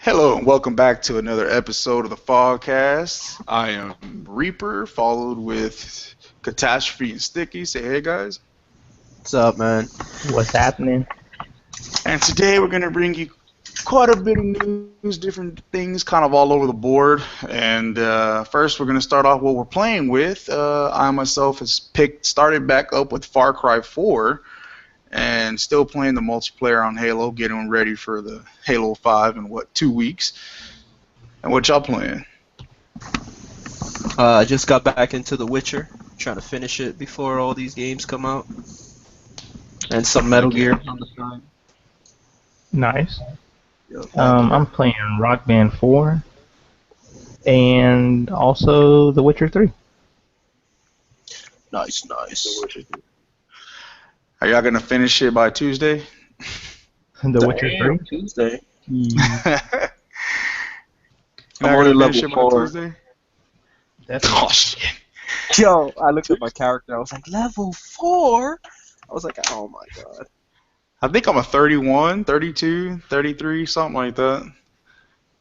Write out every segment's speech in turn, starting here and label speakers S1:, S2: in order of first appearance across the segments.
S1: Hello and welcome back to another episode of the FogCast. I am Reaper, followed with Catastrophe and Sticky. Say hey, guys.
S2: What's up, man?
S3: What's happening?
S1: And today we're going to bring you quite a bit of news, different things kind of all over the board. And first we're going to start off what we're playing with. I myself has started back up with Far Cry 4 and still playing the multiplayer on Halo, getting ready for the Halo 5 in, 2 weeks? And what y'all playing?
S2: I just got back into The Witcher, trying to finish it before all these games come out. And some Metal Gear on the side.
S3: Nice. I'm playing Rock Band 4 and also The Witcher 3.
S2: Nice.
S1: Are y'all going to finish it by Tuesday?
S3: The Witcher 3?
S2: Tuesday.
S3: Yeah,
S2: I'm only level 4.
S3: definitely.
S1: Oh, shit.
S2: Yo, I looked at my character, I was like, level 4? I was like, oh my god.
S1: I think I'm a 31, 32, 33, something like that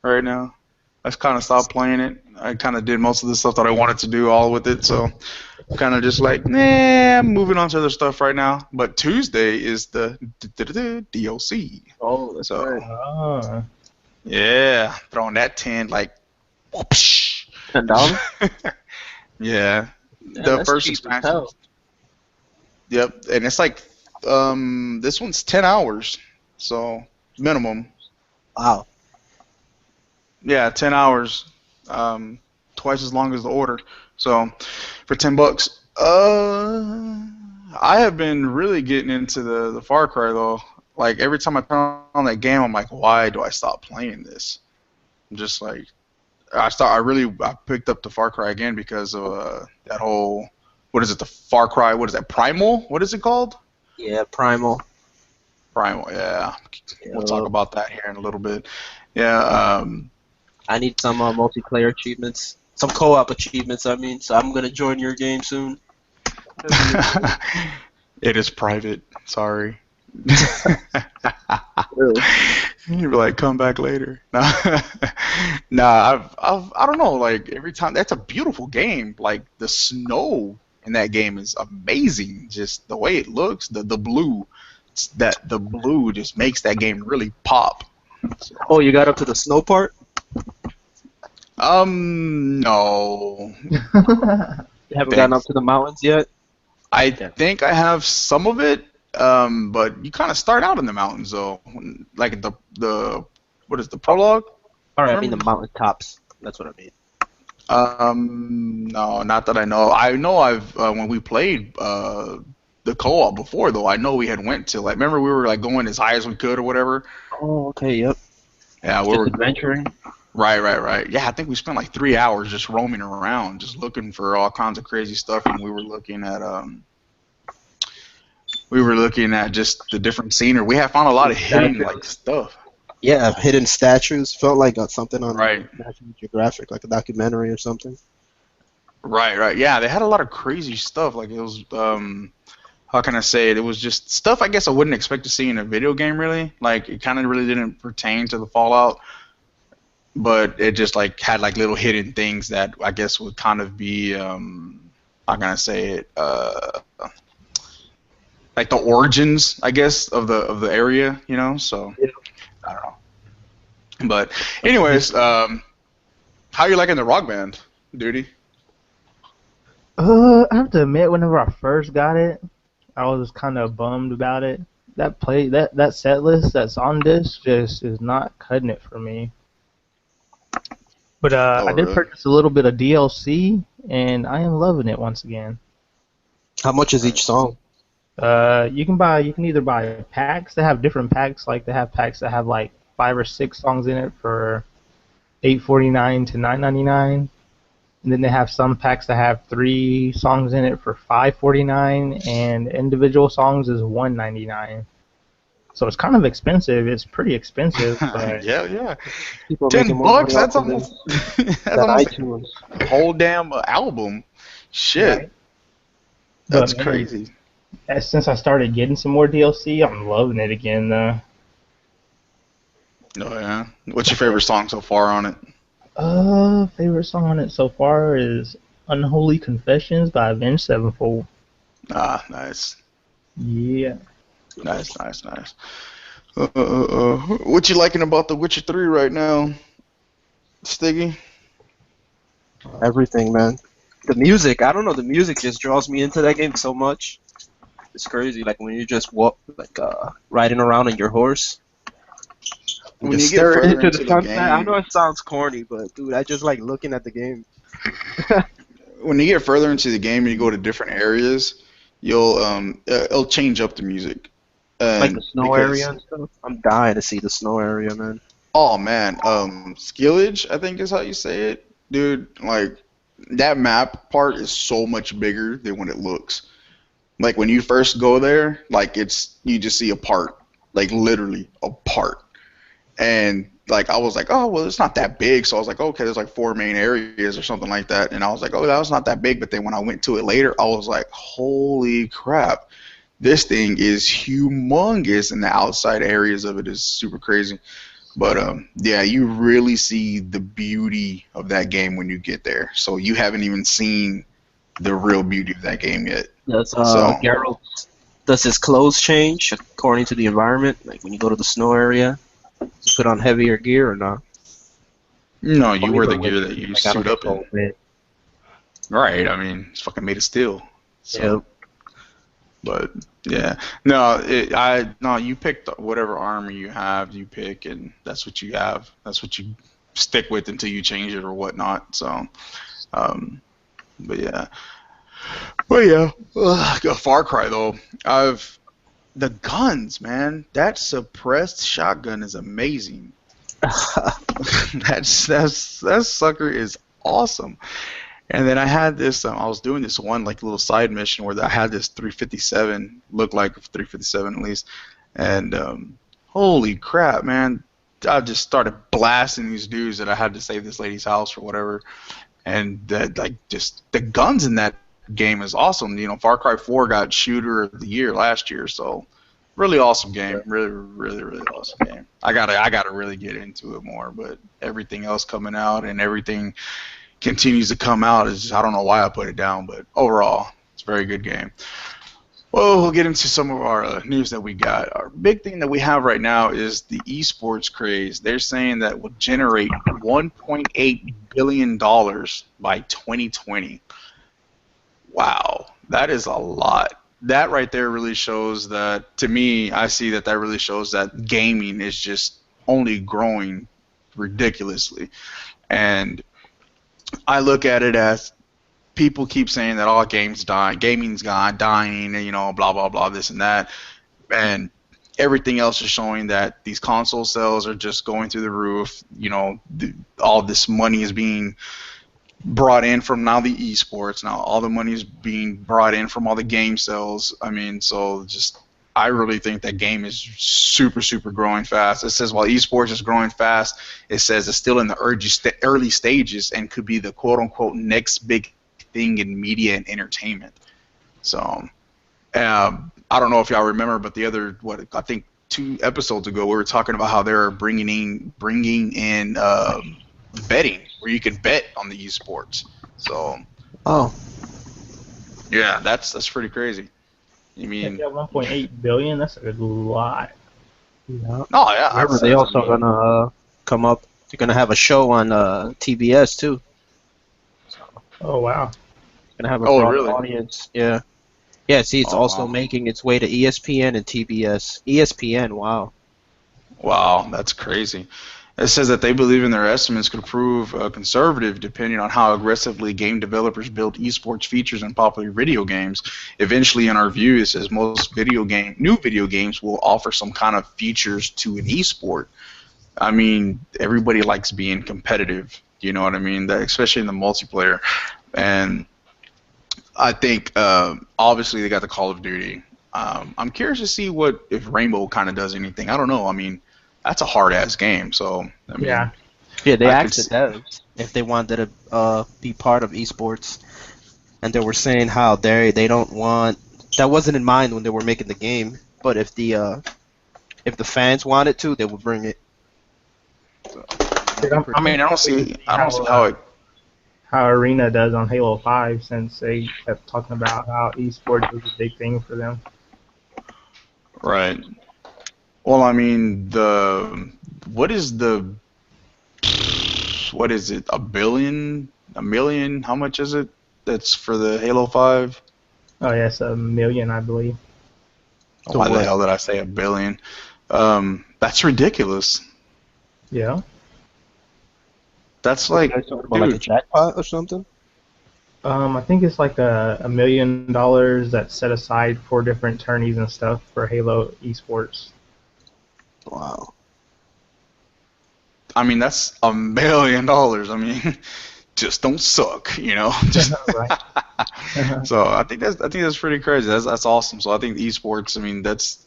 S1: right now. I just kind of stopped playing it. I kind of did most of the stuff that I wanted to do all with it, so I'm kind of just like, nah, I'm moving on to other stuff right now. But Tuesday is the DLC.
S2: Oh, that's
S1: So,
S2: right.
S3: Oh.
S1: Yeah, throwing that 10 like, whoopsh.
S2: $10?
S1: Yeah,
S2: Yeah,
S1: the
S2: that's
S1: first
S2: cheap as
S1: expansion.
S2: hell.
S1: Yep, and it's like, this one's 10 hours, so minimum.
S2: Wow.
S1: Yeah, 10 hours, twice as long as the order. So, for $10. I have been really getting into the Far Cry though. Like every time I turn on that game, I'm like, why do I stop playing this? I'm just like, I picked up the Far Cry again because of that whole, what is it, the Far Cry, what is that, Primal? What is it called?
S2: Yeah, Primal.
S1: Primal, yeah. We'll talk
S2: Yup.
S1: about that here in a little bit. Yeah,
S2: I need some multiplayer achievements. Some co-op achievements, I mean, so I'm gonna join your game soon.
S1: it is private. Sorry.
S2: Really?
S1: You'd be like, come back later. Nah, I don't know. Like every time, that's a beautiful game. Like the snow in that game is amazing. Just the way it looks, the blue, the blue just makes that game really pop. So,
S2: Oh, you got up to the snow part?
S1: no.
S2: You haven't gotten up to the mountains yet?
S1: I think I have some of it, but you kind of start out in the mountains though, like the what is the prologue?
S2: Alright, I mean the mountain tops. That's what I mean.
S1: No, not that I know. I know I've when we played the co-op before though, I know we had went to like remember we were like going as high as we could or whatever.
S2: Oh, okay, yep.
S1: Yeah, we
S2: Just
S1: were
S2: adventuring.
S1: right. Yeah, I think we spent like 3 hours just roaming around, just looking for all kinds of crazy stuff, and we were looking at just the different scenery. We have found a lot of hidden like stuff.
S2: Yeah, hidden statues. Felt like something on
S1: Right.
S2: National Geographic, like a documentary or something.
S1: Right. Yeah, they had a lot of crazy stuff. Like it was, how can I say it? It was just stuff I guess I wouldn't expect to see in a video game. Really, like it kind of really didn't pertain to the Fallout, but it just like had like little hidden things that I guess would kind of be, how can I say it? Like the origins, I guess, of the area. You know, so
S2: Yeah.
S1: I don't know. But anyways, how you liking the Rock Band, Duty?
S3: I have to admit, whenever I first got it, I was kind of bummed about it. That set list that's on this just is not cutting it for me. But I did
S1: Really?
S3: purchase a little bit of DLC, and I am loving it once again.
S2: How much is each song?
S3: You can either buy packs. They have different packs. Like they have packs that have like 5 or 6 songs in it for $8.49 to $9.99. And then they have some packs that have 3 songs in it for $5.49, and individual songs is $1.99. So it's kind of expensive. It's pretty expensive, but
S1: Yeah.
S2: People are making more
S1: $10.
S2: money
S1: That's
S2: off of
S1: almost
S2: this
S1: that's
S2: than
S1: almost
S2: iTunes.
S1: a whole damn album. Shit,
S3: Right.
S1: that's
S3: But, man,
S1: crazy.
S3: since I started getting some more DLC, I'm loving it again, though.
S1: Oh yeah. What's your favorite song so far on it?
S3: Favorite song on it so far is "Unholy Confessions" by Avenged Sevenfold.
S1: Ah, nice,
S3: Yeah.
S1: nice. What you liking about The Witcher 3 right now, Stiggy?
S2: Everything, man. The music, I don't know, the music just draws me into that game so much. It's crazy. Like when you just walk, like riding around on your horse, and
S1: When
S2: just
S1: you get
S2: stare
S1: further
S2: into the
S1: into the
S2: sunset. I know
S1: game,
S2: it sounds corny, but dude, I just like looking at the game.
S1: when you get further into the game and you go to different areas, you'll it'll change up the music,
S2: Like the
S1: and
S2: snow area
S1: because
S2: and stuff. I'm dying to see the snow area, man.
S1: oh man, skillage I think is how you say it, dude. Like that map part is so much bigger than what it looks. Like when you first go there, like it's you just see a part, like literally a part. And like I was like, oh well, it's not that big. So I was like, okay, there's like four main areas or something like that. And I was like, oh, that was not that big. But then when I went to it later, I was like, holy crap, this thing is humongous, and the outside areas of it is super crazy. But yeah, you really see the beauty of that game when you get there. So you haven't even seen the real beauty of that game yet.
S2: Does
S1: So
S2: Geralt does his clothes change according to the environment? Like when you go to the snow area, does he put on heavier gear or not?
S1: no, you
S2: Only
S1: wear
S2: for
S1: the gear
S2: winter.
S1: that you
S2: Like I don't
S1: suit
S2: get
S1: up in.
S2: cold, man.
S1: Right. I mean, it's fucking made of steel.
S2: Yeah.
S1: So. But yeah, no, no. You picked whatever armor you have, you pick, and that's what you have. That's what you stick with until you change it or whatnot. So, um, but yeah. A Far Cry though. I've the guns, man. That suppressed shotgun is amazing. That sucker is awesome. And then I had this. I was doing this one like little side mission where I had this 357, looked like a 357 at least, and holy crap, man! I just started blasting these dudes that I had to save this lady's house or whatever, and that like just the guns in that game is awesome. You know, Far Cry 4 got Shooter of the Year last year, so really awesome game. Really awesome game. I gotta really get into it more, but everything else coming out and everything continues to come out. Is I don't know why I put it down, but overall, it's a very good game. Well, we'll get into some of our news that we got. Our big thing that we have right now is the esports craze. They're saying that will generate $1.8 billion by 2020. Wow, that is a lot. That right there really shows that, to me, I see that that really shows that gaming is just only growing ridiculously. And I look at it as people keep saying that all games die, gaming's gone, dying, and blah blah blah, this and that, and everything else is showing that these console sales are just going through the roof. All this money is being brought in from now the esports. Now all the money is being brought in from all the game sales. I mean, so just I really think that game is super growing fast. It says while esports is growing fast, it says it's still in the early stages and could be the quote unquote next big thing in media and entertainment. So I don't know if y'all remember, but the other I think 2 episodes ago we were talking about how they're bringing in betting where you can bet on the esports. So
S2: Oh,
S1: yeah, that's pretty crazy. You mean?
S3: Yeah, 1.8 billion. That's a lot.
S2: yeah.
S1: Oh yeah,
S2: Remember, they also gonna come up. They're gonna have a show on TBS too. So
S3: Oh wow.
S2: gonna have a
S1: Oh
S2: broad
S1: really?
S2: audience. Yeah. Yeah. See, it's
S1: Oh
S2: also
S1: wow.
S2: making its way to ESPN and TBS. ESPN. Wow.
S1: Wow, that's crazy. It says that they believe in their estimates could prove conservative depending on how aggressively game developers build esports features in popular video games. Eventually, in our view, it says most new video games will offer some kind of features to an esport. I mean, everybody likes being competitive. You know what I mean? Especially in the multiplayer. And I think obviously they got the Call of Duty. I'm curious to see if Rainbow kind of does anything. I don't know. I mean, that's a hard ass game. So I mean,
S3: Yeah.
S2: Yeah, they
S1: I could.
S2: asked the devs if they wanted to be part of esports, and they were saying how they don't want that wasn't in mind when they were making the game. But if the fans wanted to, they would bring it.
S3: Dude,
S2: That'd be
S1: I
S2: pretty.
S1: mean, I don't see how it.
S3: how Arena does on Halo 5 since they kept talking about how esports was a big thing for them.
S1: Right. Well, I mean, what is the what is it? A billion? A million? How much is it? That's for the Halo 5?
S3: Oh yes, 1 million, I believe.
S2: To
S1: Why the
S2: what?
S1: hell did I say a billion? That's ridiculous.
S3: Yeah.
S1: That's
S2: What you
S1: like,
S2: guys talking about, like a
S1: dude,
S2: jackpot or something?
S3: I think it's like $1 million that's set aside for different tourneys and stuff for Halo esports.
S2: Wow.
S1: I mean, that's $1 million. I mean, just don't suck, you know. Just
S3: Right.
S1: so I think that's pretty crazy. That's awesome. So I think esports. I mean, that's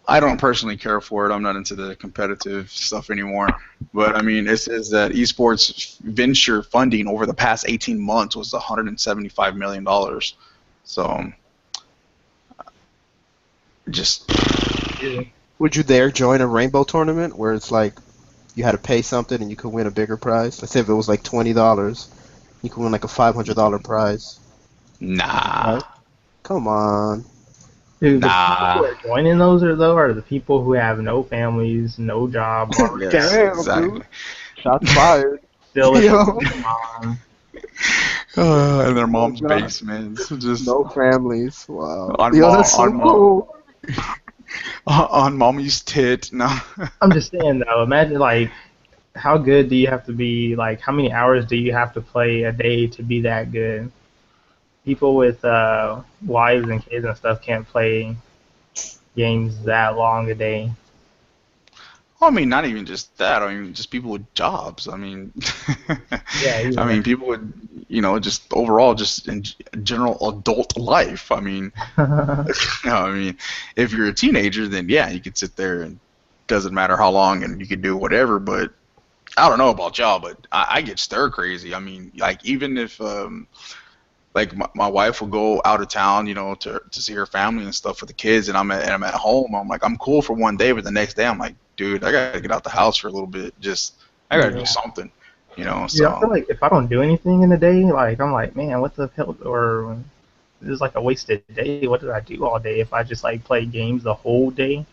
S1: I don't personally care for it. I'm not into the competitive stuff anymore. But I mean, it says that esports venture funding over the past 18 months was $175 million. So just
S3: Yeah.
S2: Would you dare join a rainbow tournament where it's like you had to pay something and you could win a bigger prize? Let's say if it was like $20, you could win like a $500 prize.
S1: nah,
S2: Right? Come on.
S3: Dude, the people who
S1: nah.
S3: are joining those are the people who have no families, no job, are
S1: Yes,
S3: retired,
S2: Damn, dude.
S1: exactly.
S2: Shots fired.
S3: still living
S2: Yo.
S3: with their mom.
S1: In their
S2: Oh
S1: mom's
S2: god.
S1: basement, just
S2: No families. Wow.
S1: on
S2: Yo,
S1: mom
S2: that's so
S1: on mom
S2: cool.
S1: on mommy's tit. No.
S3: I'm just saying though, imagine like how good do you have to be? Like how many hours do you have to play a day to be that good? People with wives and kids and stuff can't play games that long a day.
S1: Well, I mean, not even just that. I mean, just people with jobs. I mean,
S3: Yeah,
S1: I
S3: even
S1: mean, people with, just overall, just in general adult life. I mean, I mean, if you're a teenager, then yeah, you could sit there and doesn't matter how long, and you could do whatever. But I don't know about y'all, but I get stir crazy. I mean, like even if like my wife will go out of town, to see her family and stuff with the kids, and I'm at home. I'm like, I'm cool for one day, but the next day I'm like, dude, I gotta get out the house for a little bit. Just I gotta do
S3: yeah.
S1: something.
S3: Yeah, I feel
S1: So
S3: like if I don't do anything in the day, like I'm like, man, what the hell? Or this is like a wasted day. What did I do all day? If I just like play games the whole day,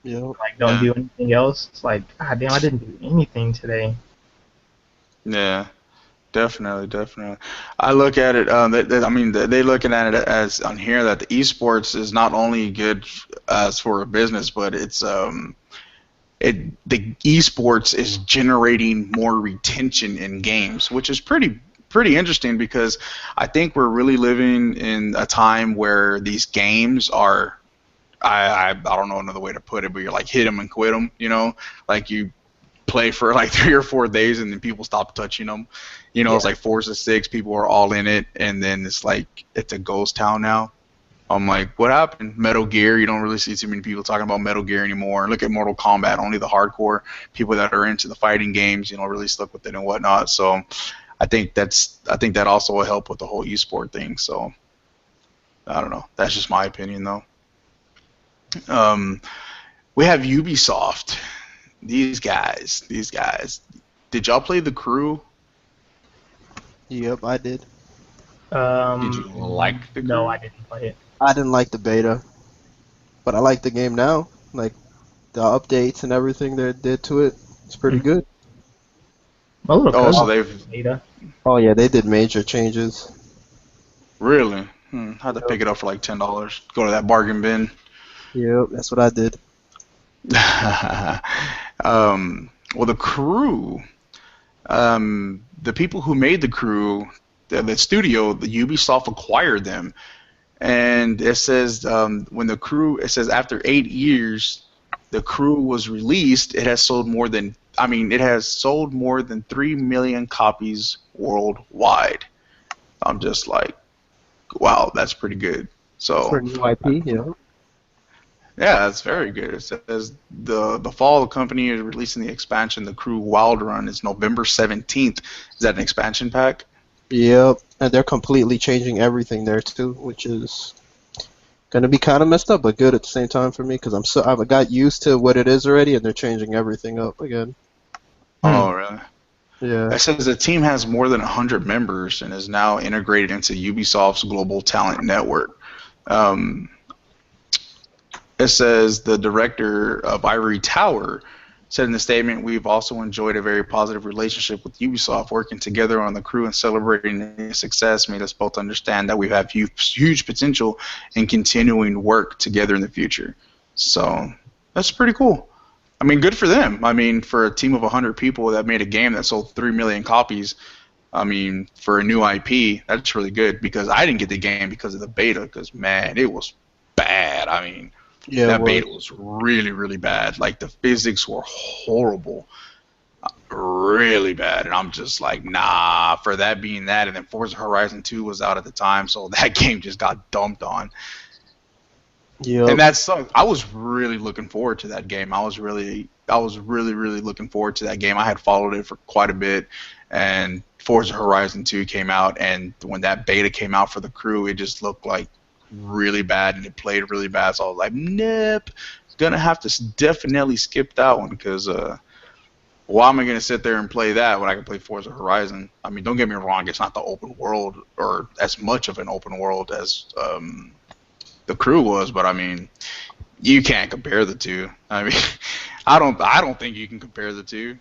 S2: Yep.
S3: like don't
S1: yeah,
S3: do anything else, it's like, god damn, I didn't do anything today.
S1: yeah, definitely, definitely. I look at it. I mean, they looking at it as on here that the esports is not only good as for a business, but the esports is generating more retention in games, which is pretty interesting because I think we're really living in a time where these games are I don't know another way to put it, but you're like hit them and quit them, like you play for like 3 or 4 days and then people stop touching them. It's
S3: Yeah,
S1: like Forza 6, people are all in it, and then it's like it's a ghost town now. I'm like, what happened? Metal Gear, you don't really see too many people talking about Metal Gear anymore. Look at Mortal Kombat, only the hardcore people that are into the fighting games, really stuck with it and whatnot. So I think that also will help with the whole esport thing. So I don't know. That's just my opinion though. Um, we have Ubisoft. These guys. Did y'all play The Crew?
S2: Yep, I did.
S1: Did you like The
S3: no, I
S1: Crew?
S3: didn't play it.
S2: I didn't like the beta, but I like the game now. Like the updates and everything they did to it. It's pretty
S3: Mhm.
S2: good.
S3: My little
S1: Oh, so
S3: cousin
S1: they've
S3: played it.
S2: Oh yeah, they did major changes.
S1: really. Had to
S2: Yep.
S1: pick it up for like $10. Go to that bargain bin.
S2: Yep, that's what I did.
S1: Well, The Crew. The people who made The Crew, the studio, the Ubisoft acquired them, and it says it says after 8 years, The Crew was released. It has sold more than 3 million copies worldwide. I'm just like, wow, that's pretty good.
S2: For
S1: So
S2: a new IP, yeah.
S1: yeah, that's very good. It says the fall, the company is releasing the expansion, The Crew Wild Run, is November 17th. Is that an expansion pack?
S2: Yep, and they're completely changing everything there too, which is gonna be kind of messed up, but good at the same time for me because I've got used to what it is already, and they're changing everything up again.
S1: Oh, really?
S2: Yeah.
S1: It says the team has more than 100 members and is now integrated into Ubisoft's global talent network. Um, it says the director of Ivory Tower said in the statement, "We've also enjoyed a very positive relationship with Ubisoft. Working together on the crew and celebrating the success made us both understand that we have huge potential in continuing work together in the future." So that's pretty cool. I mean, good for them. I mean, for a team of 100 people that made a game that sold 3 million copies, I mean, for a new IP, that's really good because I didn't get the game because of the beta because, man, it was bad. I mean,
S2: Yeah, it
S1: that
S2: was.
S1: beta was really, really bad. Like, the physics were horrible, really bad. And I'm just like, nah, for that being that. And then Forza Horizon 2 was out at the time, so that game just got dumped on.
S2: Yep.
S1: And that sucked. I was really looking forward to that game. I was really, really looking forward to that game. I had followed it for quite a bit, and Forza Horizon 2 came out, and when that beta came out for the crew, it just looked like really bad, and it played really bad. So I was like, nope, gonna have to definitely skip that one because why am I gonna sit there and play that when I can play Forza Horizon? I mean, don't get me wrong, it's not the open world or as much of an open world as the crew was, but I mean, you can't compare the two. I mean, I don't think you can compare the two.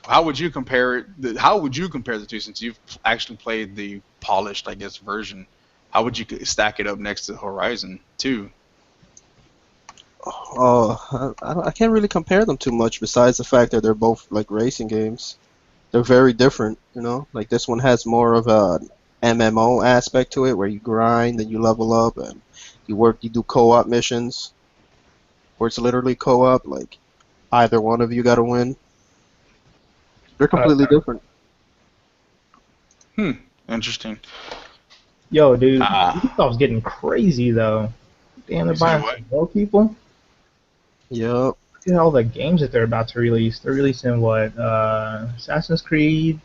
S1: How would you compare it? How would you compare the two since you've actually played the polished, I guess, version? How would you stack it up next to Horizon 2?
S2: Oh, I can't really compare them too much besides the fact that they're both like racing games. They're very different, you know? Like this one has more of a MMO aspect to it where you grind and you level up and you do co-op missions where it's literally co-op, like either one of you gotta win. They're completely different.
S1: Interesting.
S3: Yo, dude,
S1: Ah,
S3: Ubisoft's getting crazy though. Damn, they're
S1: you say
S3: buying
S1: what?
S3: more people.
S2: Yep.
S3: Look at all the games that they're about to release. They're releasing what? Assassin's Creed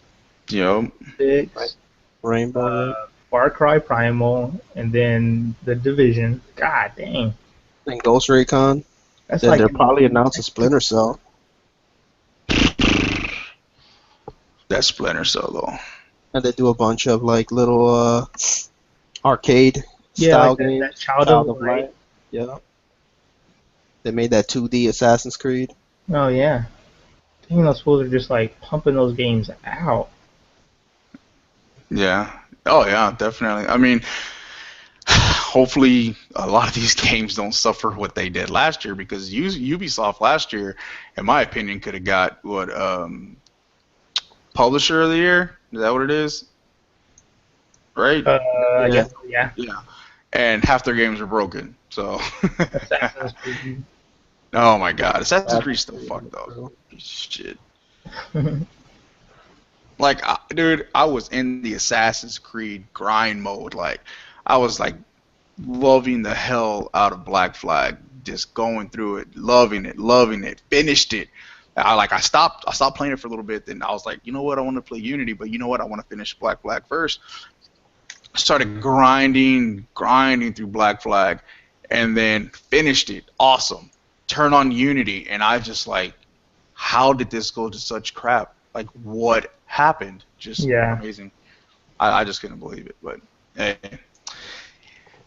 S1: Yo,
S2: Right.
S3: 6,
S2: Rainbow, right?
S3: Far Cry Primal, and then The Division. God dang.
S2: And Ghost Recon.
S3: That's
S2: Then
S3: like
S2: they'll probably announce a Splinter Cell.
S1: that Splinter Cell though.
S2: And they do a bunch of like little arcade
S3: yeah,
S2: style
S3: like
S2: games.
S3: that Child
S2: Child
S3: of
S2: of
S3: Light.
S2: Light. Yeah. They made that 2D Assassin's Creed.
S3: Oh yeah. Dang, those fools are just like pumping those games out.
S1: Yeah. Oh yeah, definitely. I mean, hopefully a lot of these games don't suffer what they did last year because Ubisoft last year, in my opinion, could have got what Publisher of the Year. Is that what it is? Right?
S3: I
S2: Yeah.
S3: guess yeah.
S1: Yeah. And half their games are broken. So,
S3: Assassin's Creed.
S1: oh my God, Assassin's Creed
S2: Assassin's
S1: still
S2: Creed,
S1: fucked up.
S2: bro.
S1: Piece of shit. Like, dude, I was in the Assassin's Creed grind mode. Like, I was like loving the hell out of Black Flag, just going through it, loving it, finished it. I stopped playing it for a little bit. Then I was like, you know what, I want to play Unity, but you know what, I want to finish Black Flag first. Started grinding through Black Flag, and then finished it. Awesome. Turn on Unity, and I just like, how did this go to such crap? Like, what happened? Just
S3: Yeah.
S1: amazing. I just couldn't believe it. But hey,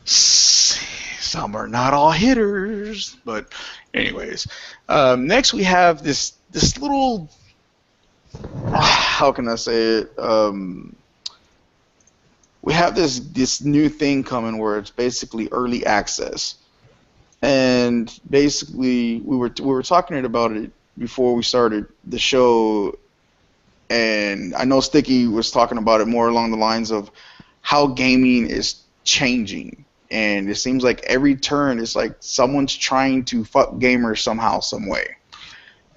S1: some are not all hitters. But anyways, next we have this little. How can I say it? We have this new thing coming where it's basically early access, and basically we were talking about it before we started the show, and I know Sticky was talking about it more along the lines of how gaming is changing, and it seems like every turn is like someone's trying to fuck gamers somehow, some way,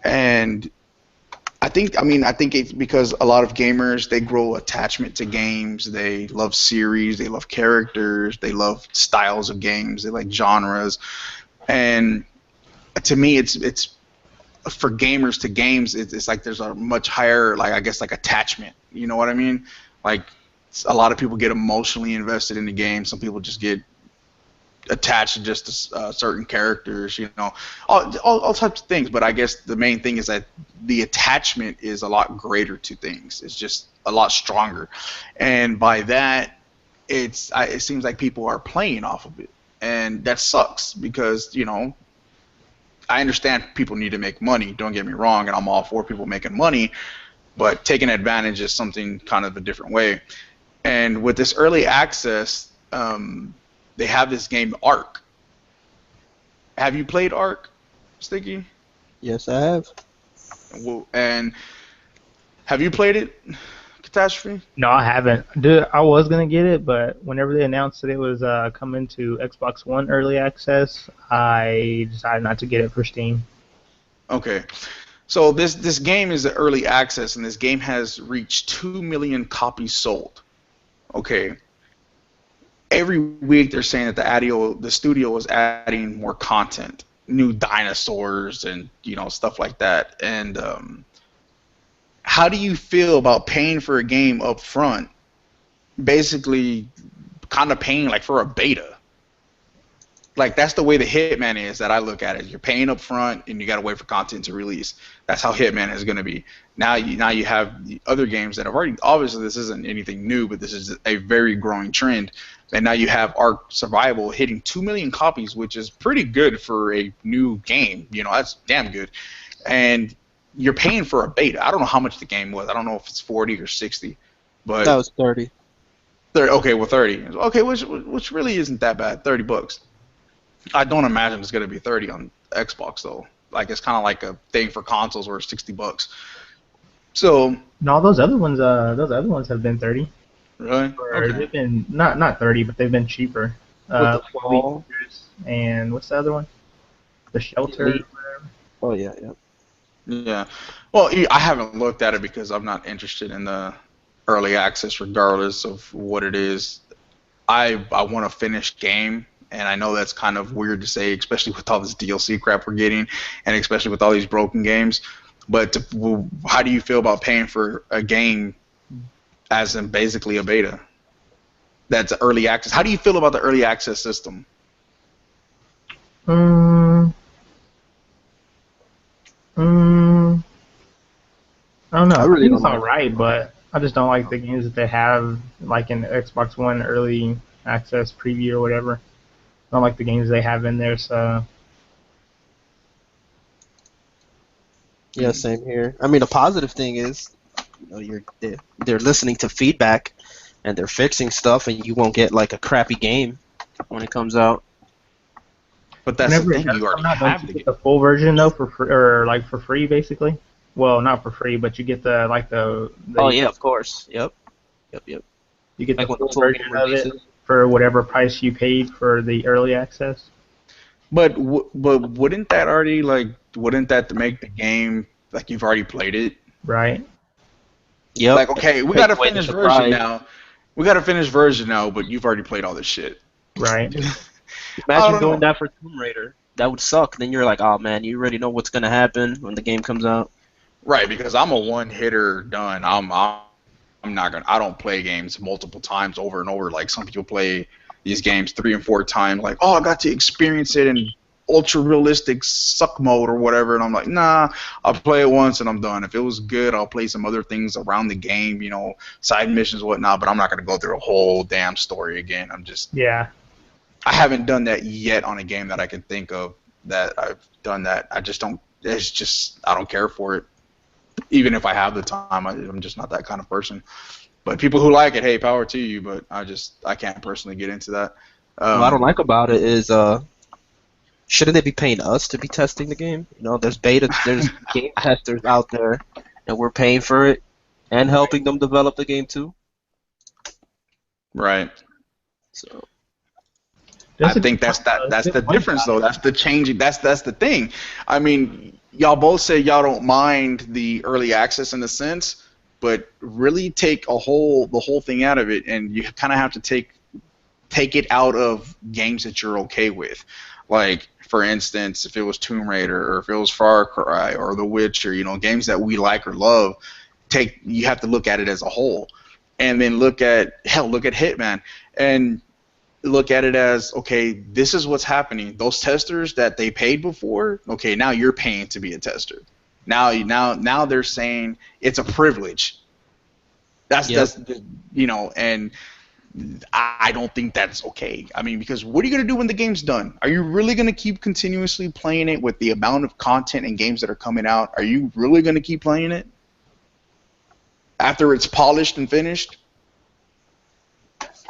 S1: and I think it's because a lot of gamers, they grow attachment to games. They love series, they love characters, they love styles of games, they like genres. And to me, it's for gamers to games. It's like there's a much higher, like, I guess, like attachment. You know what I mean? Like, a lot of people get emotionally invested in the game. Some people just get attached to just certain characters, all types of things. But I guess the main thing is that the attachment is a lot greater to things. It's just a lot stronger, and by that, it seems like people are playing off of it, and that sucks because I understand people need to make money. Don't get me wrong, and I'm all for people making money, but taking advantage is something kind of a different way. And with this early access, they have this game Ark. Have you played Ark, Sticky?
S2: Yes, I have.
S1: And have you played it, Catastrophe?
S3: No, I haven't. Dude, I was gonna get it, but whenever they announced that it was coming to Xbox One early access, I decided not to get it for Steam.
S1: Okay. So this game is the early access, and this game has reached 2 million copies sold. Okay. Every week they're saying that the studio is adding more content, new dinosaurs, and stuff like that. And how do you feel about paying for a game up front, basically kind of paying like for a beta? Like, that's the way the Hitman is that I look at it. You're paying up front, and you got to wait for content to release. That's how Hitman is going to be. Now you have the other games that have already, obviously this isn't anything new, but this is a very growing trend. And now you have Ark Survival hitting 2 million copies, which is pretty good for a new game. That's damn good. And you're paying for a beta. I don't know how much the game was. I don't know if it's 40 or 60. But
S2: That was 30.
S1: 30, okay, well, 30. Okay, which really isn't that bad. $30. I don't imagine it's going to be 30 on Xbox though. Like, it's kind of like a thing for consoles where it's $60. So
S3: No, those other ones have been 30.
S1: really,
S3: Or
S1: okay.
S3: they've been not 30, but they've been cheaper.
S2: With the fall.
S3: And what's the other one? The Shelter.
S2: Elite. Oh yeah, yeah.
S1: Yeah. Well, I haven't looked at it because I'm not interested in the early access, regardless of what it is. I want a finished game. And I know that's kind of weird to say, especially with all this DLC crap we're getting, and especially with all these broken games. But how do you feel about paying for a game as in basically a beta? That's early access. How do you feel about the early access system?
S3: I don't know.
S2: I really
S3: think it's
S2: don't like
S3: alright, but I just don't like the games that they have, like in the Xbox One early access preview or whatever. I don't like the games they have in there, so.
S2: Yeah, same here. I mean, the positive thing is, they're listening to feedback, and they're fixing stuff, and you won't get like a crappy game when it comes out.
S1: But that's
S3: Whenever
S1: the
S3: it
S1: thing,
S3: does
S1: you already
S3: come out, don't
S1: have
S3: you
S1: the
S3: get
S1: game.
S3: the full version though for free, or like for free basically? Well, not for free, but you get the
S2: Oh yeah, of course. Yep.
S3: you get
S2: Like
S3: the
S2: when
S3: full
S2: the full
S3: version
S2: game
S3: of it
S2: releases.
S3: for whatever price you paid for the early access.
S1: But wouldn't that make the game like you've already played it?
S3: Right.
S2: Yep.
S1: Like, okay, we
S2: Take
S1: got a
S2: away the
S1: finished version
S2: surprise.
S1: now. We got a finished version now, but you've already played all this shit.
S3: Right.
S1: I
S2: Imagine
S1: don't
S2: doing
S1: know.
S2: that for Tomb Raider. That would suck. Then you're like, oh man, you already know what's gonna happen when the game comes out.
S1: Right, because I'm a one-hitter done. I'm not gonna. I don't play games multiple times over and over like some people play these games 3 and 4 times. Like, oh, I got to experience it in ultra realistic suck mode or whatever, and I'm like, nah. I'll play it once and I'm done. If it was good, I'll play some other things around the game, side missions, whatnot. But I'm not gonna go through a whole damn story again.
S3: Yeah.
S1: I haven't done that yet on a game that I can think of that I've done that. I just don't. It's just I don't care for it. Even if I have the time, I'm just not that kind of person. But people who like it, hey, power to you. But I can't personally get into that.
S2: What I don't like about it is, shouldn't they be paying us to be testing the game? There's there's game testers out there, and we're paying for it and helping them develop the game too.
S1: Right.
S2: So
S1: I think that's the difference though. That's the changing. That's the thing. I mean, y'all both say y'all don't mind the early access in a sense, but really take the whole thing out of it, and you kind of have to take it out of games that you're okay with. Like, for instance, if it was Tomb Raider or if it was Far Cry or The Witcher, games that we like or love, you have to look at it as a whole, and then look at Hitman. And look at it as, okay, this is what's happening. Those testers that they paid before, okay, now you're paying to be a tester. Now they're saying it's a privilege.
S2: Yep.
S1: That's and I don't think that's okay. I mean, because what are you going to do when the game's done? Are you really going to keep continuously playing it with the amount of content and games that are coming out? Are you really going to keep playing it after it's polished and finished?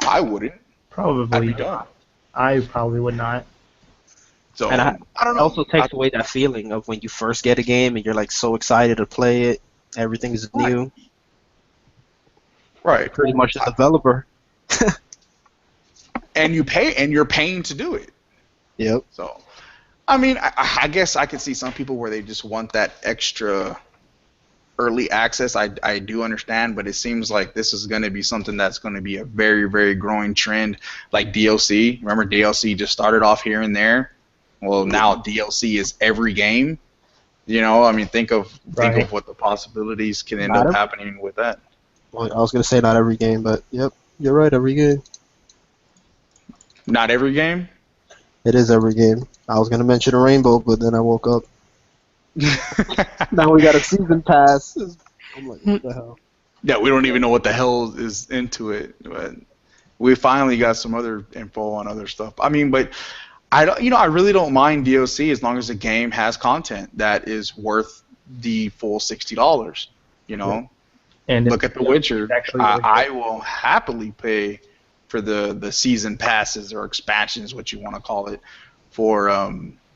S1: I wouldn't. I'd
S3: Probably
S1: be done.
S3: not. I probably would not.
S1: So
S2: And
S1: I don't
S2: it
S1: know.
S2: also takes away that feeling of when you first get a game and you're like so excited to play it. Everything is
S1: Right.
S2: new.
S1: Right.
S2: Pretty much the developer.
S1: And you're paying to do it.
S2: Yep.
S1: So, I mean, I guess I could see some people where they just want that extra early access. I do understand, but it seems like this is going to be something that's going to be a very, very growing trend, like DLC. Remember, DLC just started off here and there. Well, now DLC is every game. I mean, think of
S3: Right.
S1: what the possibilities can end
S2: Not
S1: up
S2: every-
S1: happening with that.
S2: Well, I was gonna say not every game, but yep, you're right. Every game.
S1: Not every game.
S2: It is every game. I was gonna mention a Rainbow, but then I woke up. Now we got a season pass. I'm like, what the hell?
S1: Yeah, we don't even know what the hell is into it, but we finally got some other info on other stuff. I mean, but I don't, I really don't mind DLC as long as the game has content that is worth the full $60.
S3: Yeah. And
S1: Look at The Witcher.
S3: actually
S1: I will happily pay for the season passes or expansions, what you want to call it, for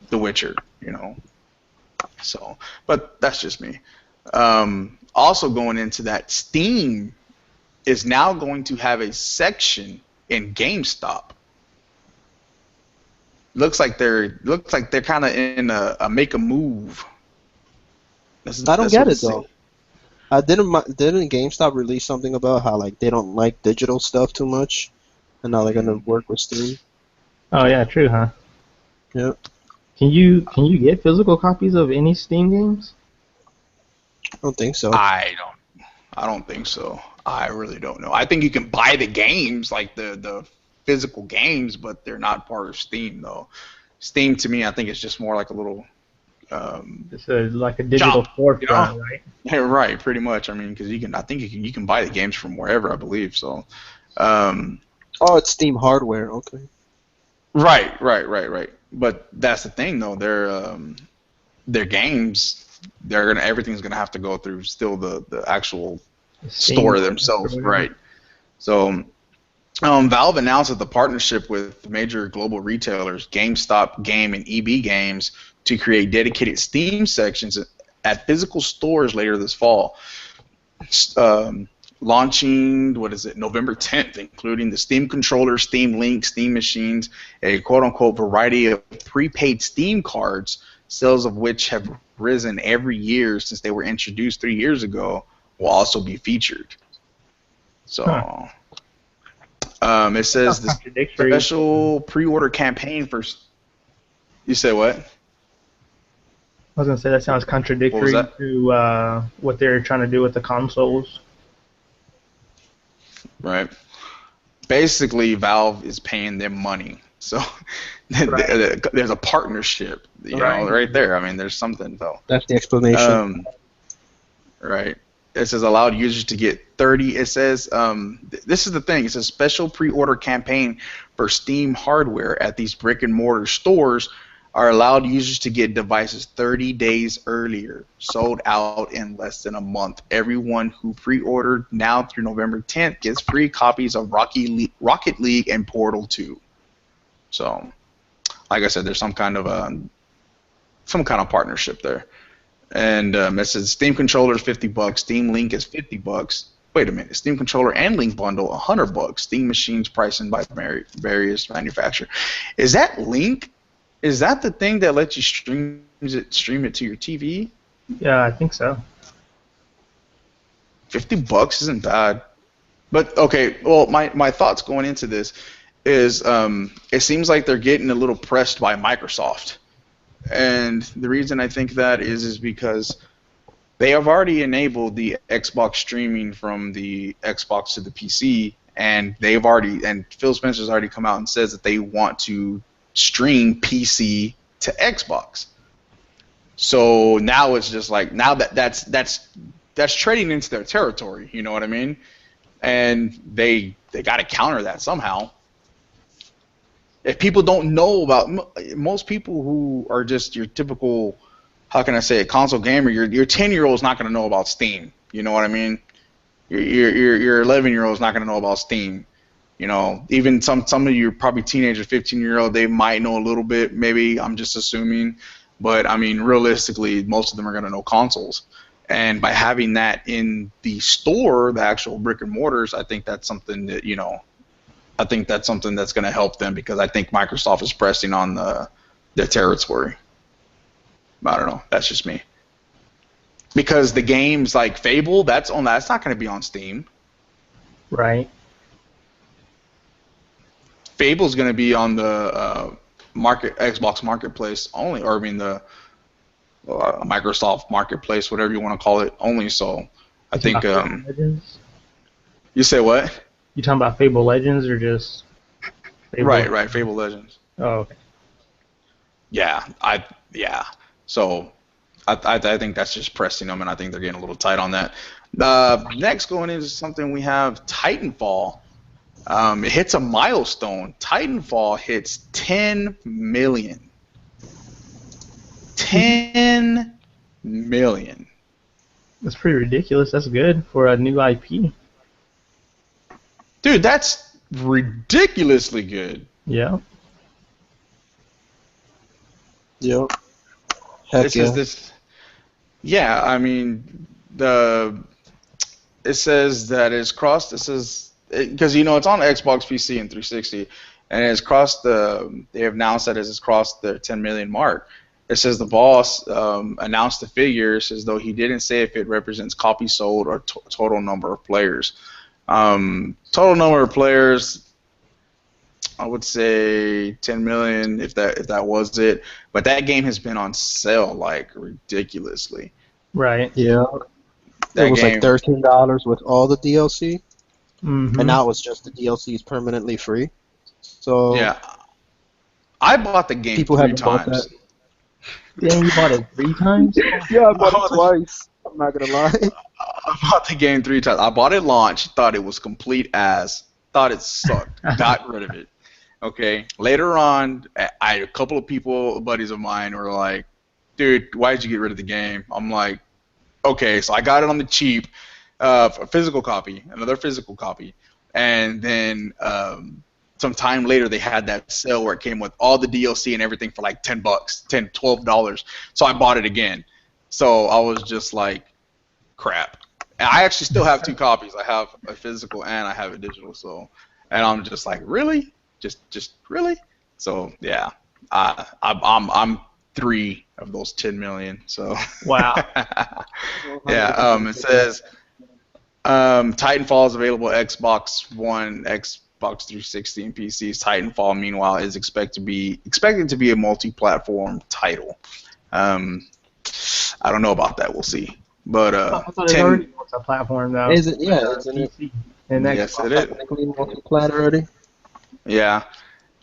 S1: The Witcher. So, but that's just me. Also going into that, Steam is now going to have a section in GameStop. Looks like they're kind of in a make a move.
S2: I don't get it though. Didn't GameStop release something about how like they don't like digital stuff too much, and now they're gonna work with Steam?
S3: Oh yeah, true, huh?
S2: Yep.
S3: Can you get physical copies of any Steam games?
S2: I don't think so.
S1: I don't think so. I really don't know. I think you can buy the games, like the physical games, but they're not part of Steam though. Steam to me, I think it's just more like a little
S3: It's like a digital
S1: Shop,
S3: storefront, right?
S1: yeah, right, pretty much. I mean, because I think you can buy the games from wherever, I believe. So,
S2: Oh, it's Steam hardware. Okay.
S1: right. But that's the thing, though. Their games, everything's gonna have to go through still the actual
S3: Steam
S1: store
S3: or
S1: themselves,
S3: whatever.
S1: right? So, Valve announced the partnership with major global retailers, GameStop, Game, and EB Games, to create dedicated Steam sections at physical stores later this fall. Launching, November 10th, including the Steam controller, Steam Link, Steam machines, a quote-unquote variety of prepaid Steam cards, sales of which have risen every year since they were introduced 3 years ago, will also be featured. So, it says the
S3: Contradictory.
S1: special pre-order campaign for... You say what?
S3: I was gonna say that sounds contradictory
S1: that?
S3: to what they're trying to do with the consoles.
S1: Right. Basically, Valve is paying them money. So
S3: Right.
S1: there's a partnership, right there. I mean, there's something, though.
S2: That's the explanation.
S1: Right. It says allowed users to get 30. It says, this is the thing. It says special pre-order campaign for Steam hardware at these brick-and-mortar stores are allowed users to get devices 30 days earlier, sold out in less than a month. Everyone who pre-ordered now through November 10th gets free copies of Rocket League and Portal 2. So, like I said, there's some kind of partnership there. And it says Steam controller is $50, Steam Link is $50. Wait a minute, Steam controller and Link bundle $100. Steam machines pricing by various manufacturer. Is that Link? Is that the thing that lets you stream it to your TV?
S3: Yeah, I think so.
S1: $50 isn't bad. But okay, well, my thoughts going into this is it seems like they're getting a little pressed by Microsoft. And the reason I think that is because they have already enabled the Xbox streaming from the Xbox to the PC, and Phil Spencer's already come out and says that they want to stream PC to Xbox. So now it's just like that's trading into their territory. You know what I mean? And they got to counter that somehow. If people don't know about, most people who are just your typical, how can I say it, console gamer, your 10-year-old is not going to know about Steam. You know what I mean? Your 11-year-old is not going to know about Steam. You know, even some of you probably teenagers, 15-year-old, they might know a little bit. Maybe I'm just assuming, but I mean, realistically, most of them are going to know consoles. And by having that in the store, the actual brick and mortars, I think that's something that that's going to help them, because I think Microsoft is pressing on their territory. I don't know. That's just me. Because the games like Fable, that's not going to be on Steam.
S3: Right.
S1: Fable's going to be on the Xbox Marketplace only, or I mean the Microsoft Marketplace, whatever you want to call it, only. So I think. You say what?
S3: You talking about Fable Legends or just? Fable?
S1: Right, Fable Legends.
S3: Oh, okay.
S1: Yeah. So I think that's just pressing them, and I think they're getting a little tight on that. Next, going into something, we have Titanfall. It hits a milestone. Titanfall hits 10 million. 10 million.
S3: That's pretty ridiculous. That's good for a new IP.
S1: Dude, that's ridiculously good.
S3: Yeah.
S2: Yep. Heck yeah.
S1: Yeah, I mean, it says that it's crossed. It says, because it's on Xbox, PC, and 360, and it's crossed they have announced that it's crossed the 10 million mark. It says the boss announced the figures as though he didn't say if it represents copies sold or total number of players. Total number of players, I would say 10 million if that was it. But that game has been on sale like ridiculously.
S3: Right.
S2: Yeah. It was like $13 with all the DLC, and now it's just the DLC is permanently free. So
S1: yeah, I bought the game 3 times.
S3: Damn, you bought it 3 times?
S2: Yeah, I bought it twice. I'm not gonna lie.
S1: I bought the game 3 times. I bought it launch, thought it was complete ass, thought it sucked, got rid of it. Okay. Later on, a couple of people, buddies of mine, were like, "Dude, why did you get rid of the game?" I'm like, "Okay." So I got it on the cheap, a physical copy, another physical copy, and then some time later they had that sale where it came with all the DLC and everything for like $10, $12. So I bought it again. So I was just like, crap. And I actually still have 2 copies. I have a physical and I have a digital. So, and I'm just like, really? Just really? So yeah, I'm 3 of those 10 million. So
S3: wow.
S1: Yeah. It says Titanfall is available Xbox One, Xbox 360, and PCs. Titanfall, meanwhile, is expected to be a multi-platform title. I don't know about that. We'll see. But
S3: I thought it already was a platform though.
S2: Is it? Yeah, isn't it?
S1: Yes, it is.
S2: Technically multi-plat already.
S1: Yeah.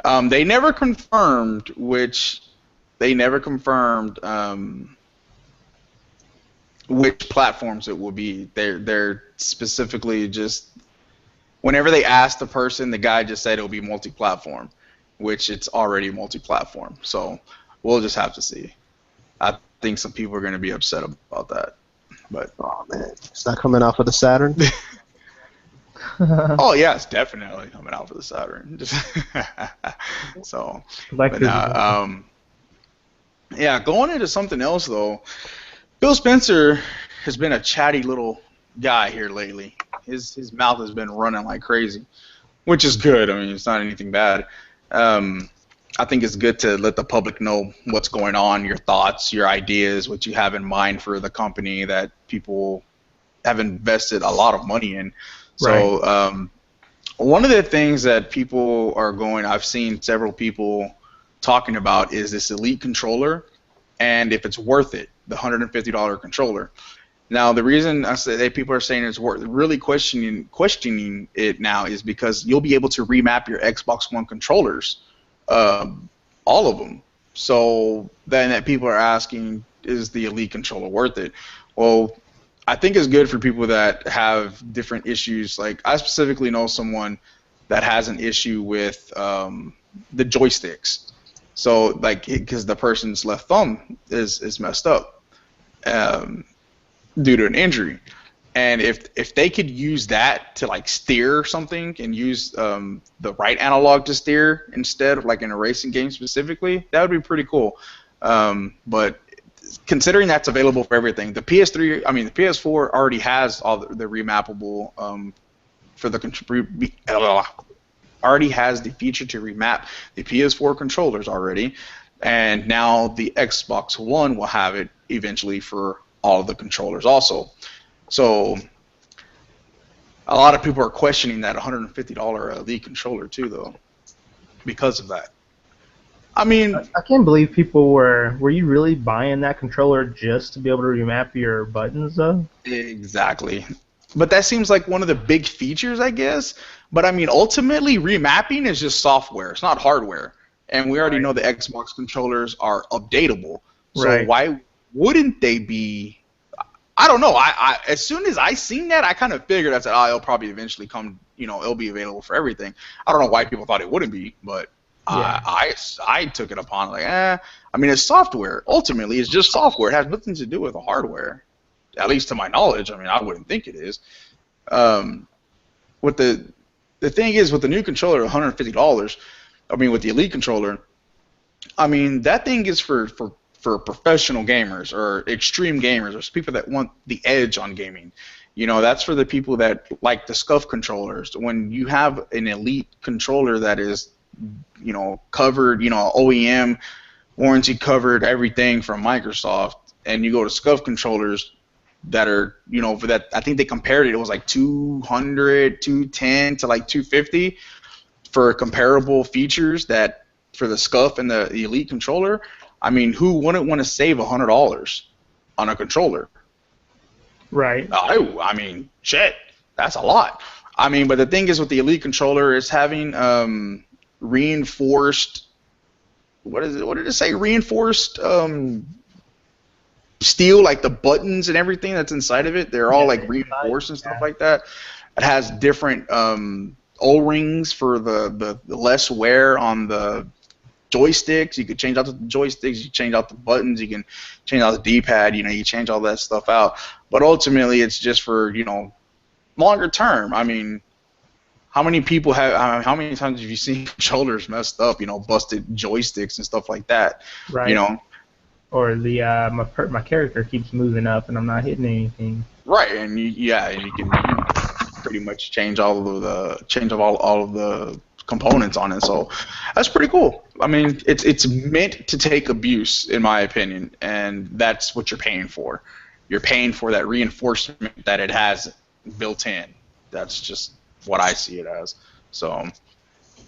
S1: They never confirmed which platforms it will be. They're specifically just, whenever they asked the person, the guy just said it'll be multi-platform, which it's already multi-platform. So we'll just have to see. I think some people are going to be upset about that. But
S2: oh man, it's not coming out for the Saturn.
S1: Oh yeah, it's definitely coming out for the Saturn. So, yeah, going into something else though, Phil Spencer has been a chatty little guy here lately. His mouth has been running like crazy, which is good. I mean, it's not anything bad. I think it's good to let the public know what's going on, your thoughts, your ideas, what you have in mind for the company that people have invested a lot of money in. So
S3: Right.
S1: One of the things that people are I've seen several people talking about is this Elite controller, and if it's worth it, the $150 controller. Now, the reason I say that people are saying it's worth really questioning it now is because you'll be able to remap your Xbox One controllers, all of them. So then that people are asking, is the Elite controller worth it? Well, I think it's good for people that have different issues. Like I specifically know someone that has an issue with the joysticks. So like because the person's left thumb is messed up. Due to an injury. And if they could use that to like steer something and use the right analog to steer instead of like in a racing game specifically, that would be pretty cool. But considering that's available for everything, the PS4 already has all the remappable for the already has the feature to remap the PS4 controllers already, and now the Xbox One will have it eventually for all of the controllers also. So a lot of people are questioning that $150 Elite controller too, though, because of that. I mean,
S3: I can't believe people were you really buying that controller just to be able to remap your buttons, though?
S1: exactly. But that seems like one of the big features, I guess. But I mean, ultimately, remapping is just software. It's not hardware. And we already know the Xbox controllers are updatable. So why wouldn't they be? I don't know. I as soon as I seen that, I kind of figured, I said, oh, it'll probably eventually come. It'll be available for everything. I don't know why people thought it wouldn't be, but I took it upon like, I mean, it's software. Ultimately, it's just software. It has nothing to do with the hardware, at least to my knowledge. I mean, I wouldn't think it is. What the thing is with the new controller, $150. I mean, with the Elite controller, I mean that thing is for professional gamers or extreme gamers or people that want the edge on gaming. That's for the people that like the scuff controllers. When you have an Elite controller that is, covered, OEM, warranty covered, everything from Microsoft, and you go to scuff controllers that are, for that, I think they compared it was like 200, 210 to like 250 for comparable features that for the scuff and the Elite controller. I mean, who wouldn't want to save $100 on a controller?
S3: Right.
S1: I mean, shit, that's a lot. I mean, but the thing is with the Elite controller is having reinforced. What is it? What did it say? Reinforced steel, like the buttons and everything that's inside of it. They're all like reinforced and stuff like that. It has different O-rings for the less wear on the joysticks. You could change out the joysticks, you change out the buttons, you can change out the D-pad, you change all that stuff out. But ultimately it's just for, longer term. I mean, how many people how many times have you seen controllers messed up, busted joysticks and stuff like that?
S3: Right. Or the my character keeps moving up and I'm not hitting anything.
S1: Right, and you can pretty much change all of the components on it. So that's pretty cool. I mean, it's meant to take abuse, in my opinion, and that's what you're paying for. You're paying for that reinforcement that it has built in. That's just what I see it as. So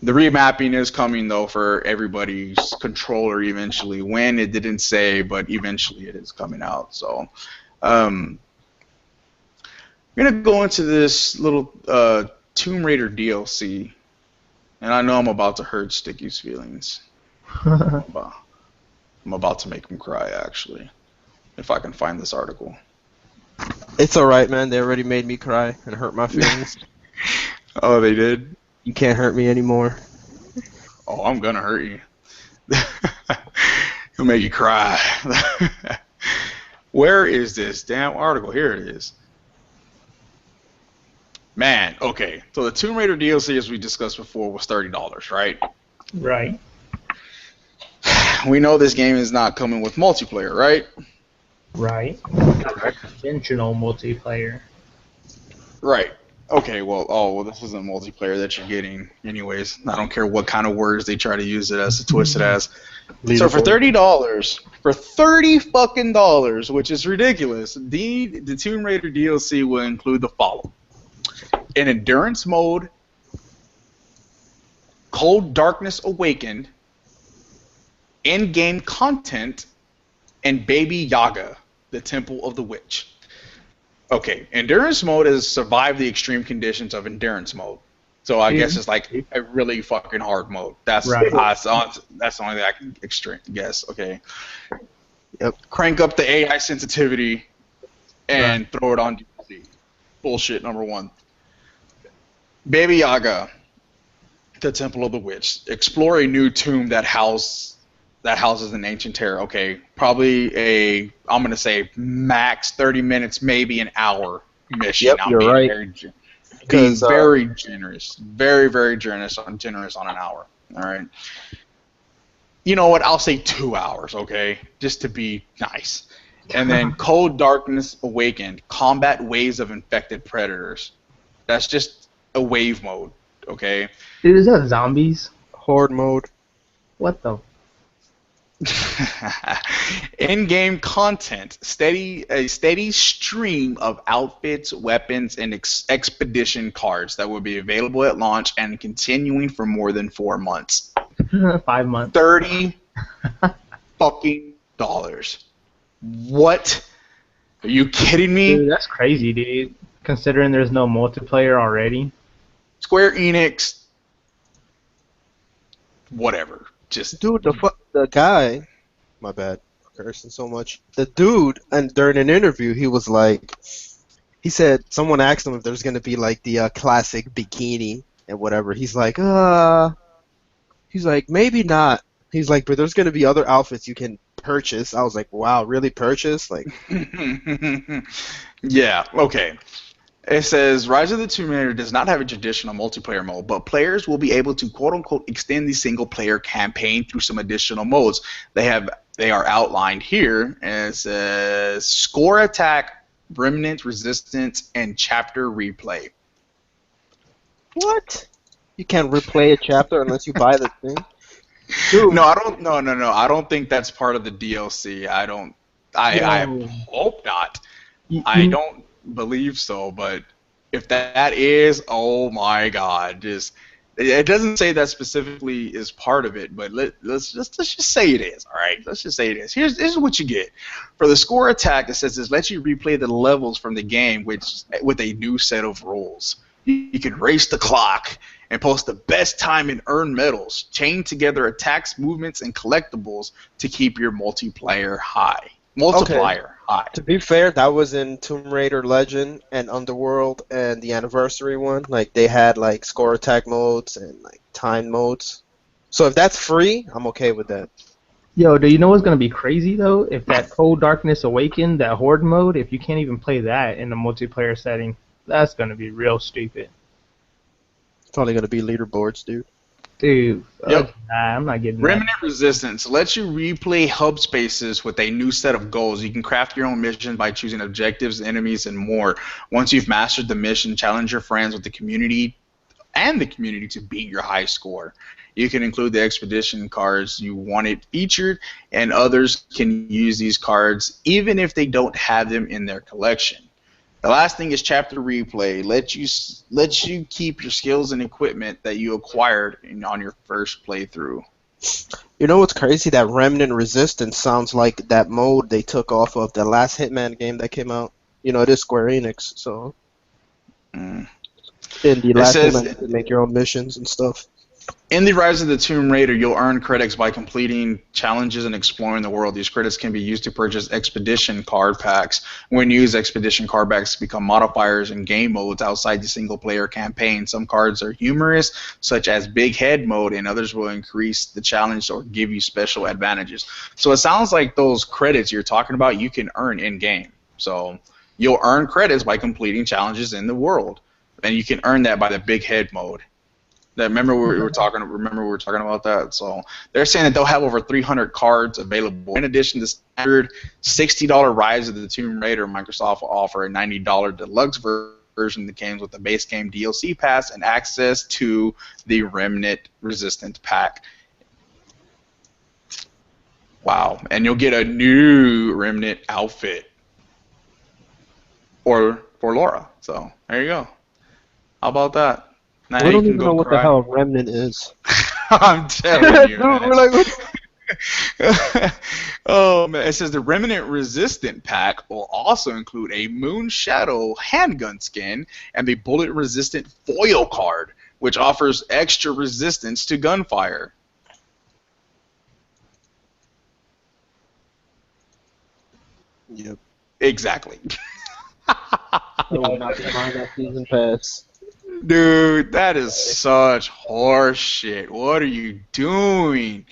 S1: the remapping is coming, though, for everybody's controller eventually. When, it didn't say, but eventually it is coming out. So I'm going to go into this little Tomb Raider DLC. And I know I'm about to hurt Sticky's feelings. I'm about to make him cry, actually, if I can find this article.
S2: It's alright, man. They already made me cry and hurt my feelings.
S1: Oh, they did?
S2: You can't hurt me anymore.
S1: Oh, I'm gonna hurt you. He'll make you cry. Where is this damn article? Here it is. Man, okay. So the Tomb Raider DLC, as we discussed before, was $30, right?
S3: Right.
S1: We know this game is not coming with multiplayer, right?
S3: Right. Conventional multiplayer.
S1: Right. Okay, well, this isn't multiplayer that you're getting anyways. I don't care what kind of words they try to use it as, to twist it as. So for $30, for $30 fucking dollars, which is ridiculous, the Tomb Raider DLC will include the following: an endurance mode, Cold Darkness Awakened, in-game content, and Baby Yaga, the Temple of the Witch. Okay, endurance mode is survive the extreme conditions of endurance mode. So I guess
S3: Dude.
S1: it's like a really fucking hard mode. That's
S3: Right.
S1: that's the only thing I can extreme guess. Okay,
S2: Yep.
S1: crank up the AI sensitivity
S3: Right.
S1: and throw it on DLC. Bullshit number one. Baby Yaga, the Temple of the Witch. Explore a new tomb that houses an ancient terror. Okay, probably I'm gonna say max 30 minutes, maybe an hour mission.
S2: Yep,
S1: I'm
S2: you're
S1: being
S2: right.
S1: being
S2: Because
S1: very generous, very generous on an hour. All right. You know what? I'll say 2 hours. Okay, just to be nice. And then Cold Darkness Awakened, combat waves of infected predators. That's just a wave mode. Okay.
S3: Dude, is that zombies?
S2: horde mode.
S3: What the?
S1: In-game content, a steady stream of outfits, weapons, and expedition cards that will be available at launch and continuing for more than 4 months.
S3: 5 months.
S1: $30 fucking dollars. What? Are you kidding me?
S3: Dude, that's crazy, dude. Considering there's no multiplayer already.
S1: Square Enix, whatever. Just
S2: Dude, the guy, my bad, cursing so much. The dude, and during an interview, he said someone asked him if there's gonna be like the classic bikini and whatever. He's like maybe not. He's like, but there's gonna be other outfits you can purchase. I was like, wow, really purchase? Like,
S1: yeah, okay. It says Rise of the Tomb Raider does not have a traditional multiplayer mode, but players will be able to quote unquote extend the single player campaign through some additional modes. They are outlined here, and it says score attack, remnant resistance, and chapter replay.
S2: what? You can't replay a chapter unless you buy the thing. Dude,
S1: No, I don't. No. I don't think that's part of the DLC. I don't. I
S3: Yo.
S1: hope not.
S3: You-
S1: I
S3: you-
S1: don't believe so, but if that is, oh my God, just it doesn't say that specifically is part of it, but let's just say it is. All right, let's just say it is. Here's what you get for the score attack. It says this lets you replay the levels from the game, which with a new set of rules. You can race the clock and post the best time and earn medals. Chain together attacks, movements, and collectibles to keep your multiplier high. Multiplier high.
S2: to be fair, that was in Tomb Raider Legend and Underworld and the anniversary one. Like they had like score attack modes and like time modes. So if that's free, I'm okay with that.
S3: Yo, do you know what's gonna be crazy though? If that Cold Darkness Awakened, that Horde mode, if you can't even play that in a multiplayer setting, that's gonna be real stupid.
S2: It's probably gonna be leaderboards, dude.
S3: Dude,
S1: Yep.
S3: nah, I'm not getting that.
S1: Remnant Resistance lets you replay hub spaces with a new set of goals. You can craft your own mission by choosing objectives, enemies, and more. Once you've mastered the mission, challenge your friends with the community to beat your high score. You can include the expedition cards you wanted featured, and others can use these cards even if they don't have them in their collection. The last thing is chapter replay. Let you keep your skills and equipment that you acquired on your first playthrough.
S2: You know what's crazy? That Remnant Resistance sounds like that mode they took off of the last Hitman game that came out. You know, it is Square Enix, so
S1: Mm.
S2: in the
S1: It
S2: last
S1: says-
S2: Hitman you can make your own missions and stuff.
S1: In the Rise of the Tomb Raider, you'll earn credits by completing challenges and exploring the world. These credits can be used to purchase expedition card packs. When used, expedition card packs become modifiers in game modes outside the single-player campaign. Some cards are humorous, such as Big Head mode, and others will increase the challenge or give you special advantages. So it sounds like those credits you're talking about you can earn in-game. So you'll earn credits by completing challenges in the world, and you can earn that by the Big Head mode. Remember we were talking about that. So they're saying that they'll have over 300 cards available. In addition to standard $60 Rise of the Tomb Raider, Microsoft will offer a $90 deluxe version that comes with the base game DLC pass and access to the Remnant Resistance pack. Wow, and you'll get a new Remnant outfit, or for Laura. So there you go. How about that? Now
S2: We
S1: you
S2: don't
S1: can
S2: even
S1: go
S2: know what
S1: cry.
S2: the hell Remnant is.
S1: I'm telling you,
S2: Dude,
S1: man.
S2: we're like, what?
S1: Oh man! It says the Remnant Resistant pack will also include a Moon Shadow handgun skin and the Bullet Resistant foil card, which offers extra resistance to gunfire.
S2: Yep.
S1: Exactly.
S2: I would not be buying that season pass.
S1: Dude, that is such horse shit. What are you doing?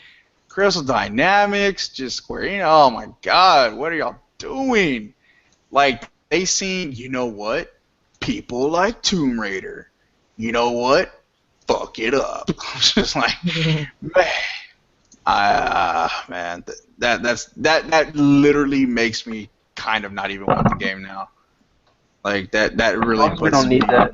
S1: Crystal Dynamics, just Square Enix. Oh my god, what are y'all doing? Like, they seen, you know what? People like Tomb Raider. You know what? Fuck it up. I'm just like, man, that literally makes me kind of not even want the game now. Like that really puts
S2: We don't need
S1: me.
S2: that.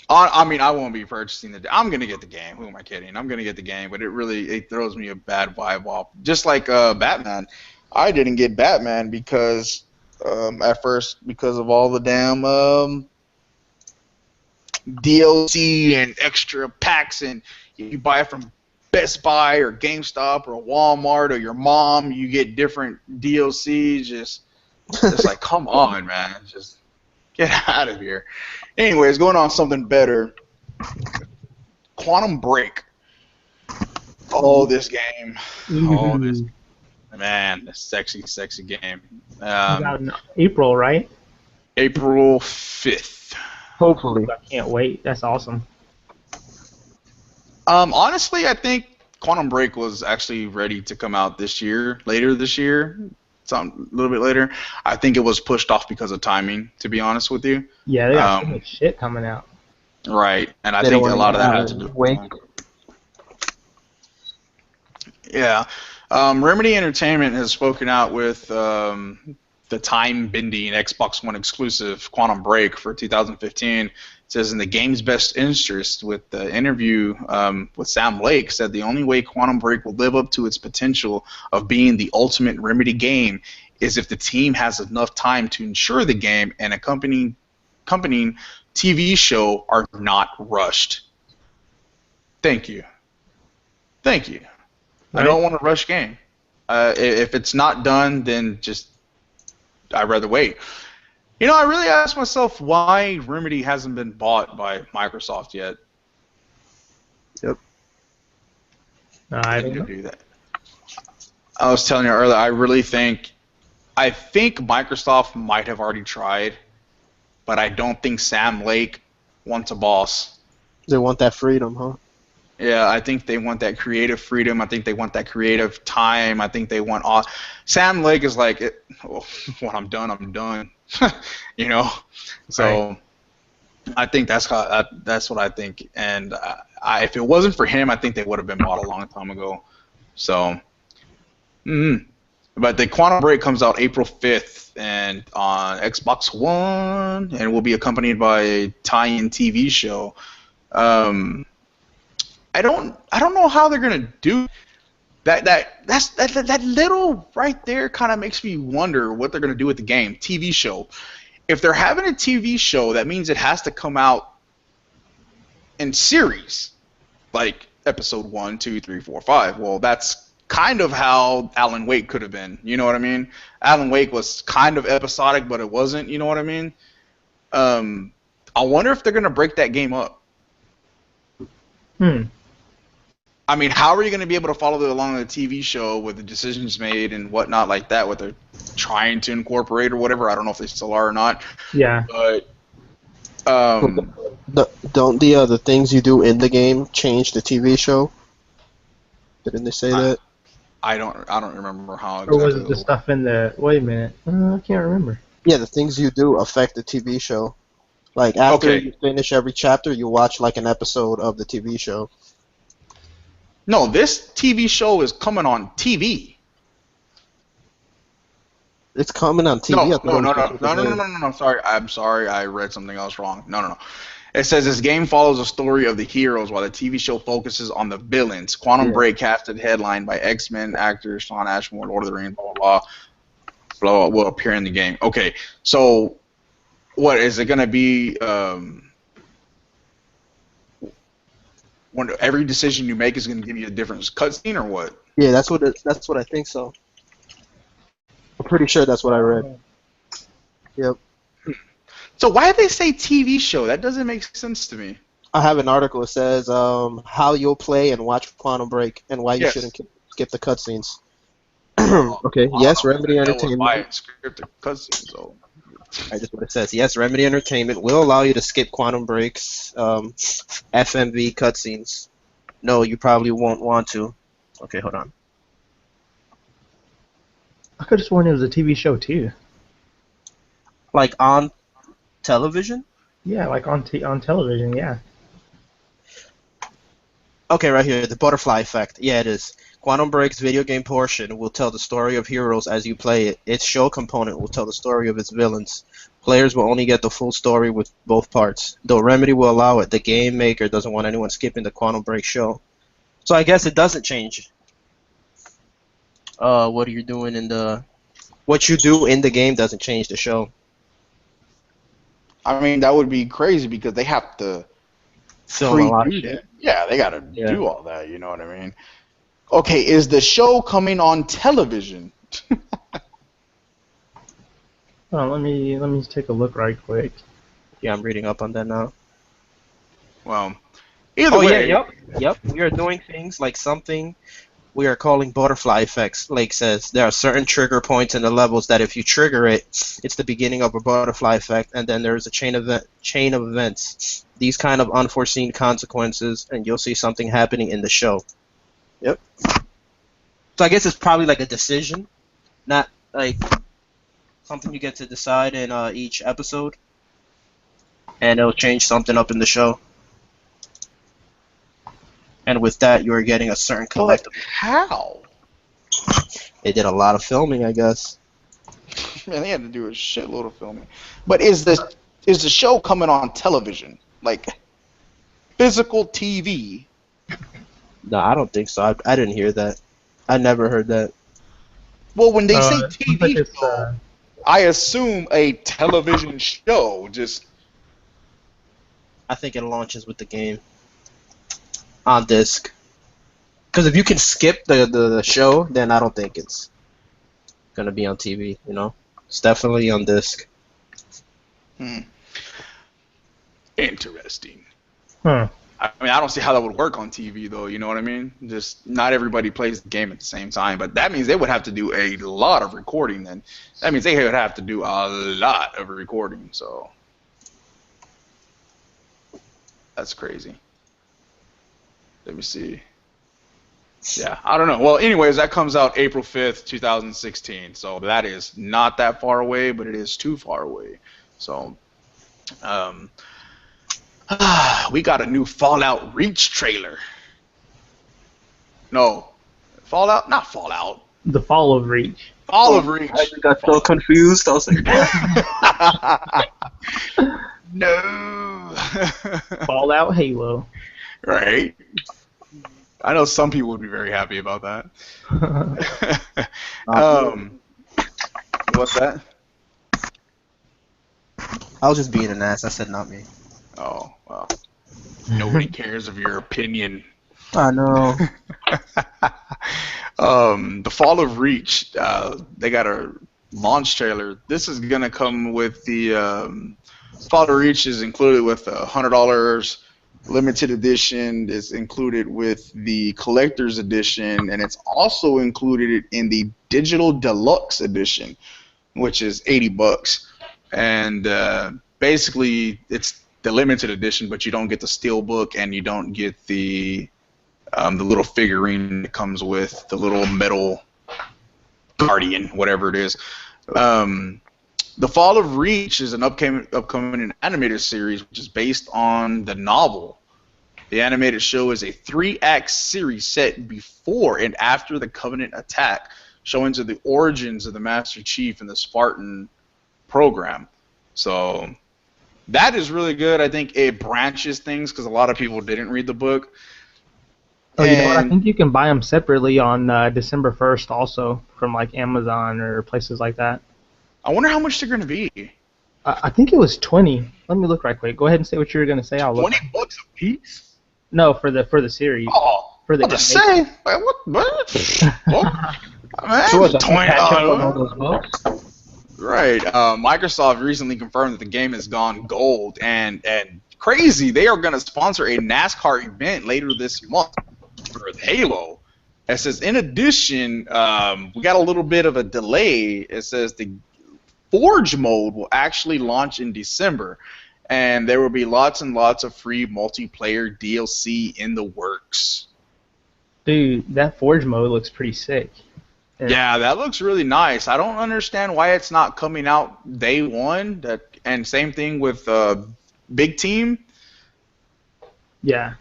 S1: I mean, I won't be purchasing the. I'm gonna get the game. Who am I kidding? I'm gonna get the game, but it throws me a bad vibe off. Just like Batman, I didn't get Batman because at first because of all the damn DLC and extra packs, and you buy it from Best Buy or GameStop or Walmart or your mom, you get different DLCs. Just like, come on, man, just get out of here. Anyways, going on something better. Quantum Break. Oh, this game. Oh, this man, this sexy, sexy game.
S3: Out in April, right?
S1: April 5th.
S2: Hopefully.
S3: I can't wait. That's awesome.
S1: Honestly, I think Quantum Break was actually ready to come out this year, later this year, a little bit later. I think it was pushed off because of timing, to be honest with you.
S3: Yeah, they got so much shit coming out.
S1: Right, and I think a lot of that had to do
S2: with
S1: Yeah. Remedy Entertainment has spoken out with the time-bending Xbox One exclusive Quantum Break for 2015. It says in the game's best interest with the interview with Sam Lake, said the only way Quantum Break will live up to its potential of being the ultimate Remedy game is if the team has enough time to ensure the game and accompanying TV show are not rushed. Thank you. Thank you. Right. I don't want to rush game. If it's not done, then just I'd rather wait. You know, I really asked myself why Remedy hasn't been bought by Microsoft yet.
S2: Yep.
S3: I didn't
S1: do that. I was telling you earlier, I think Microsoft might have already tried, but I don't think Sam Lake wants a boss.
S2: They want that freedom, huh?
S1: Yeah, I think they want that creative freedom. I think they want that creative time. I think they want all. Sam Lake is like, when I'm done, I'm done. You know, so right. I think that's what I think. And if it wasn't for him, I think they would have been bought a long time ago. So, but the Quantum Break comes out April 5th and on Xbox One, and will be accompanied by a tie-in TV show. I don't know how they're gonna do that. That little right there kind of makes me wonder what they're gonna do with the game. TV show. If they're having a TV show, that means it has to come out in series, like episode 1, 2, 3, 4, 5. Well, that's kind of how Alan Wake could have been. You know what I mean? Alan Wake was kind of episodic, but it wasn't. You know what I mean? I wonder if they're gonna break that game up. I mean, how are you going to be able to follow along the TV show with the decisions made and whatnot like that, what they're trying to incorporate or whatever? I don't know if they still are or not.
S3: Yeah.
S1: But
S2: don't the things you do in the game change the TV show? Didn't they say that?
S1: I don't remember how exactly.
S3: Or was it the stuff in the? Wait a minute. I can't remember.
S2: Yeah, the things you do affect the TV show. Like after you finish every chapter, you watch like an episode of the TV show.
S1: No, this TV show is coming on TV.
S2: It's coming on TV.
S1: No. Sorry, I'm sorry. I read something else wrong. No. It says this game follows the story of the heroes while the TV show focuses on the villains. Quantum Break casted headline by X-Men actor Sean Ashmore, Lord of the Rings, blah, will appear in the game. Okay, so what is it going to be? every decision you make is going to give you a different cutscene, or what?
S2: Yeah, that's what I think so. I'm pretty sure that's what I read. Yep.
S1: So why did they say TV show? That doesn't make sense to me.
S2: I have an article that says how you'll play and watch Quantum Break and why you shouldn't skip the cutscenes. Okay. Yes, Remedy Entertainment.
S1: Scripted cutscenes, so.
S2: I just what it says. Yes, Remedy Entertainment will allow you to skip Quantum Break's FMV cutscenes. No, you probably won't want to. Okay, hold on.
S3: I could have sworn it was a TV show too.
S2: Like on television?
S3: Yeah, like on television. Yeah.
S2: Okay, right here, the butterfly effect. Yeah, it is. Quantum Break's video game portion will tell the story of heroes as you play it. Its show component will tell the story of its villains. Players will only get the full story with both parts. Though Remedy will allow it, the game maker doesn't want anyone skipping the Quantum Break show. So I guess it doesn't change. What you do in the game doesn't change the show.
S1: I mean, that would be crazy because they have to
S2: Film a lot of shit.
S1: Yeah, they got to do all that. You know what I mean? Okay, is the show coming on television?
S3: Let me take a look right quick.
S2: Yeah, I'm reading up on that now.
S1: Well, either way.
S2: Yep. We are doing things like something we are calling butterfly effects. Lake says there are certain trigger points in the levels that if you trigger it, it's the beginning of a butterfly effect, and then there's a chain of events. These kind of unforeseen consequences, and you'll see something happening in the show. Yep. So I guess it's probably like a decision, not like something you get to decide in each episode, and it'll change something up in the show. And with that, you are getting a certain collectible.
S1: But how?
S2: They did a lot of filming, I guess.
S1: Man, they had to do a shitload of filming. But is the show coming on television? Like, physical TV?
S2: No, I don't think so. I didn't hear that. I never heard that.
S1: Well, when they say TV show, I assume a television show.
S2: I think it launches with the game. On disc. Because if you can skip the show, then I don't think it's going to be on TV, you know? It's definitely on disc.
S1: Interesting.
S3: Huh.
S1: I mean, I don't see how that would work on TV, though, you know what I mean? Just not everybody plays the game at the same time, but that means they would have to do a lot of recording then. That means they would have to do a lot of recording, so. That's crazy. Let me see. Yeah, I don't know. Well, anyways, that comes out April 5th, 2016. So that is not that far away, but it is too far away. So we got a new Fallout Reach trailer. No. Fallout? Not Fallout.
S3: The Fall of Reach.
S1: Fall of Reach.
S2: I just got so confused. I was like,
S1: no.
S3: Fallout Halo.
S1: Right. I know some people would be very happy about that. What's that?
S2: I was just being an ass. I said not me.
S1: Oh, well. Nobody cares of your opinion.
S2: I know.
S1: The Fall of Reach, they got a launch trailer. This is going to come with the Fall of Reach is included with $100 limited edition. Is included with the collector's edition, and it's also included in the digital deluxe edition, which is $80. And basically, it's the limited edition, but you don't get the steelbook, and you don't get the little figurine that comes with the little metal guardian, whatever it is. The Fall of Reach is an upcoming animated series, which is based on the novel. The animated show is a 3-act series set before and after the Covenant attack, showing the origins of the Master Chief and the Spartan program. So that is really good. I think it branches things because a lot of people didn't read the book.
S3: Oh, you know what? I think you can buy them separately on December 1st also from like Amazon or places like that.
S1: I wonder how much they're going to be.
S3: I think it was 20. Let me look right quick. Go ahead and say what you were going to say. I'll look.
S1: $20 a piece?
S3: No, for the series.
S1: Oh,
S3: For the
S1: what to say? Like, what? What? Man,
S2: So what? Does he
S1: $20.
S2: catch up on all those books?
S1: Right. Microsoft recently confirmed that the game has gone gold, and crazy, they are going to sponsor a NASCAR event later this month for Halo. It says, in addition, we got a little bit of a delay. It says the Forge mode will actually launch in December, and there will be lots and lots of free multiplayer DLC in the works.
S3: Dude, that Forge mode looks pretty sick.
S1: Yeah, that looks really nice. I don't understand why it's not coming out day one. And same thing with Big Team.
S3: Yeah.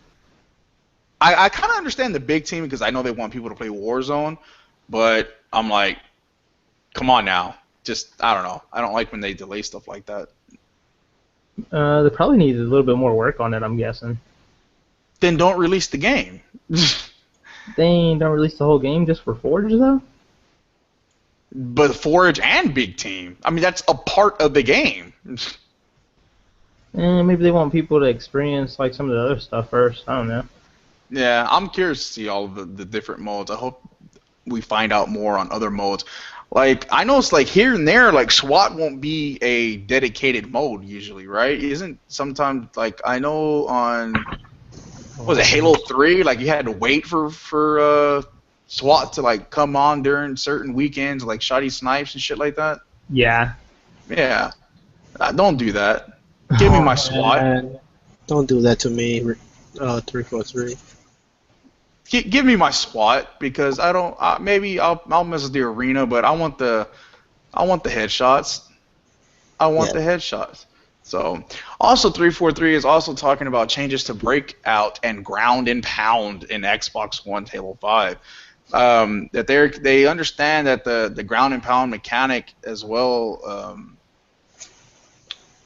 S1: I kind of understand the Big Team because I know they want people to play Warzone, but I'm like, come on now. Just, I don't know. I don't like when they delay stuff like that.
S3: They probably need a little bit more work on it, I'm guessing.
S1: Then don't release the game.
S3: They don't release the whole game just for Forge, though?
S1: But Forge and Big Team. I mean, that's a part of the game.
S3: Maybe they want people to experience like some of the other stuff first. I don't know.
S1: Yeah, I'm curious to see all of the different modes. I hope we find out more on other modes. Like, I know it's like here and there, like SWAT won't be a dedicated mode usually, right? Isn't sometimes, like, I know on, what was it, Halo 3, like you had to wait for SWAT to like come on during certain weekends, like shoddy snipes and shit like that.
S3: Yeah.
S1: Yeah. Don't do that. Give me my SWAT.
S2: Man, don't do that to me, 343.
S1: Give me my SWAT because I don't. Maybe I'll mess with the arena, but I want the headshots. I want the headshots. So, also 343 is also talking about changes to Breakout and Ground and Pound in Xbox One Halo 5. That they understand that the Ground and Pound mechanic as well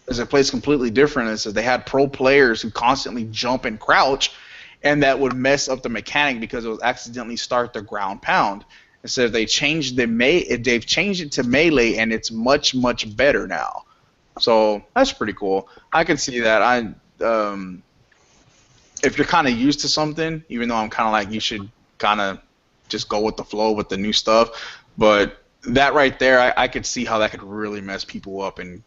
S1: as it plays completely different. It says they had pro players who constantly jump and crouch, and that would mess up the mechanic because it would accidentally start the ground pound. It says they've changed it to melee, and it's much better now. So that's pretty cool. I can see that. If you're kind of used to something, even though I'm kind of like you should kind of just go with the flow with the new stuff, but that right there, I could see how that could really mess people up and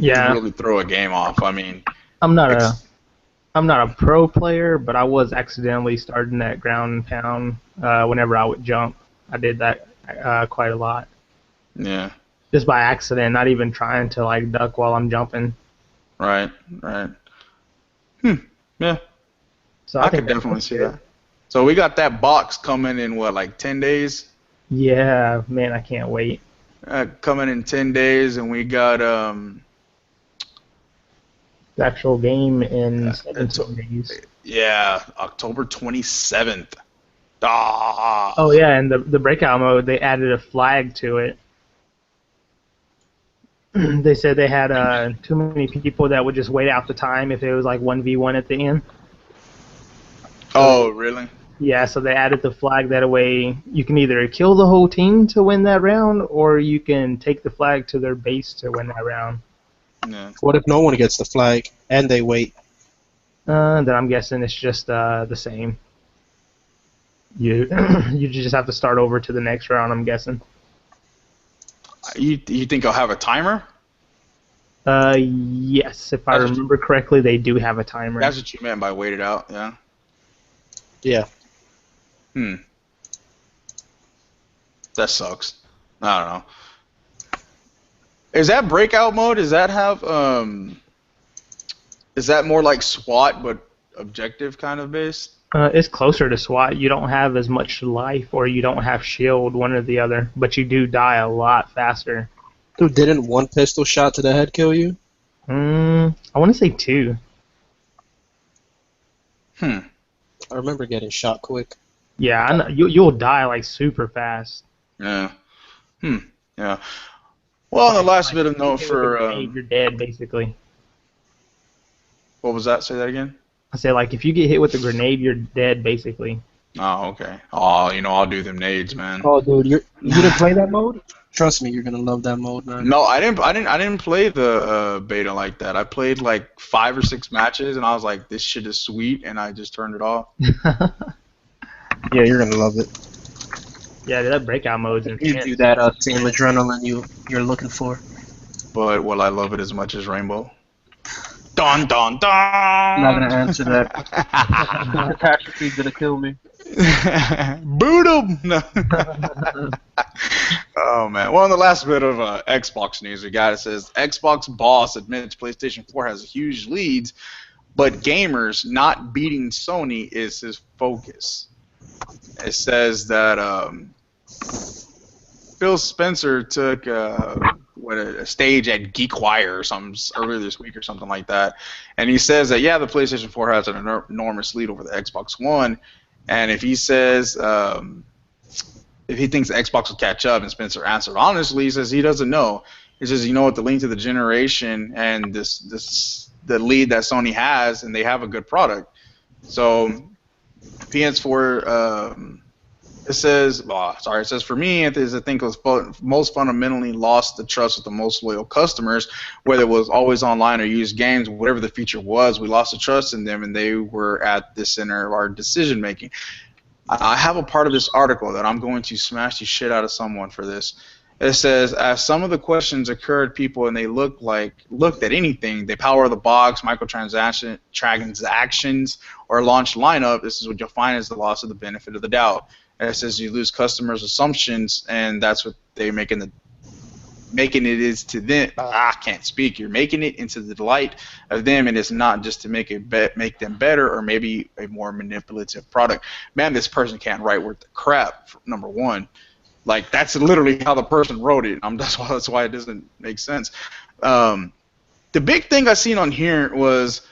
S1: really throw a game off. I mean,
S3: I'm not a pro player, but I was accidentally starting that ground and pound whenever I would jump. I did that quite a lot.
S1: Yeah.
S3: Just by accident, not even trying to like duck while I'm jumping.
S1: Right. Yeah.
S3: So
S1: I could definitely see that. So we got that box coming in what, like 10 days?
S3: Yeah, man, I can't wait.
S1: Coming in 10 days, and we got
S3: the actual game in 17 days.
S1: Yeah, October 27th. Ah.
S3: Oh yeah, and the breakout mode, they added a flag to it. They said they had too many people that would just wait out the time if it was like 1v1 at the end.
S1: Oh, really?
S3: Yeah, so they added the flag that way you can either kill the whole team to win that round, or you can take the flag to their base to win that round.
S1: Yeah.
S2: What if no one gets the flag and they wait?
S3: Then I'm guessing it's just the same. You just have to start over to the next round, I'm guessing.
S1: You think I'll have a timer?
S3: Yes, if I remember correctly, they do have a timer.
S1: That's what you meant by wait it out, yeah?
S2: Yeah.
S1: That sucks. I don't know. Is that breakout mode? Does that have is that more like SWAT but objective kind of based?
S3: It's closer to SWAT. You don't have as much life, or you don't have shield, one or the other, but you do die a lot faster.
S2: Dude, didn't one pistol shot to the head kill you?
S3: I want to say 2.
S2: I remember getting shot quick.
S3: Yeah, I know. You'll die like super fast.
S1: Yeah. Yeah. Well, the last bit of note for
S3: you're dead basically.
S1: What was that? Say that again.
S3: I say like if you get hit with a grenade, you're dead basically.
S1: Oh, okay. Oh, I'll do them nades, man.
S2: Oh, dude, you didn't play that mode? Trust me, you're gonna love that mode, man.
S1: No, I didn't play the beta like that. I played like 5 or 6 matches, and I was like, this shit is sweet, and I just turned it off.
S2: Yeah, you're gonna love it.
S3: Yeah, that breakout mode's
S2: It gives you
S3: intense.
S2: that same adrenaline you're looking for.
S1: But will I love it as much as Rainbow? Dun dun
S2: I'm not gonna
S1: dun.
S2: answer that. Catastrophe's gonna kill me.
S1: Boot 'em! No. Oh man. Well, in the last bit of Xbox news we got, it says Xbox boss admits PlayStation 4 has huge leads, but gamers not beating Sony is his focus. It says that Phil Spencer took a stage at GeekWire or something earlier this week or something like that, and he says that the PlayStation 4 has an enormous lead over the Xbox One, and if he says if he thinks the Xbox will catch up, and Spencer answered honestly, he says he doesn't know. He says what, the link to the generation and the lead that Sony has, and they have a good product. So PS4. It says, for me, I think it was most fundamentally lost the trust with the most loyal customers, whether it was always online or used games, whatever the feature was, we lost the trust in them, and they were at the center of our decision making. I have a part of this article that I'm going to smash the shit out of someone for this. It says, as some of the questions occurred, people, and they looked at anything, they power the box, transactions, or launch lineup, this is what you'll find is the loss of the benefit of the doubt. And it says you lose customers' assumptions, and that's what they're making it is to them. I can't speak. You're making it into the delight of them, and it's not just to make them better or maybe a more manipulative product. Man, this person can't write worth the crap. Number one, like that's literally how the person wrote it. That's why it doesn't make sense. The big thing I seen on here was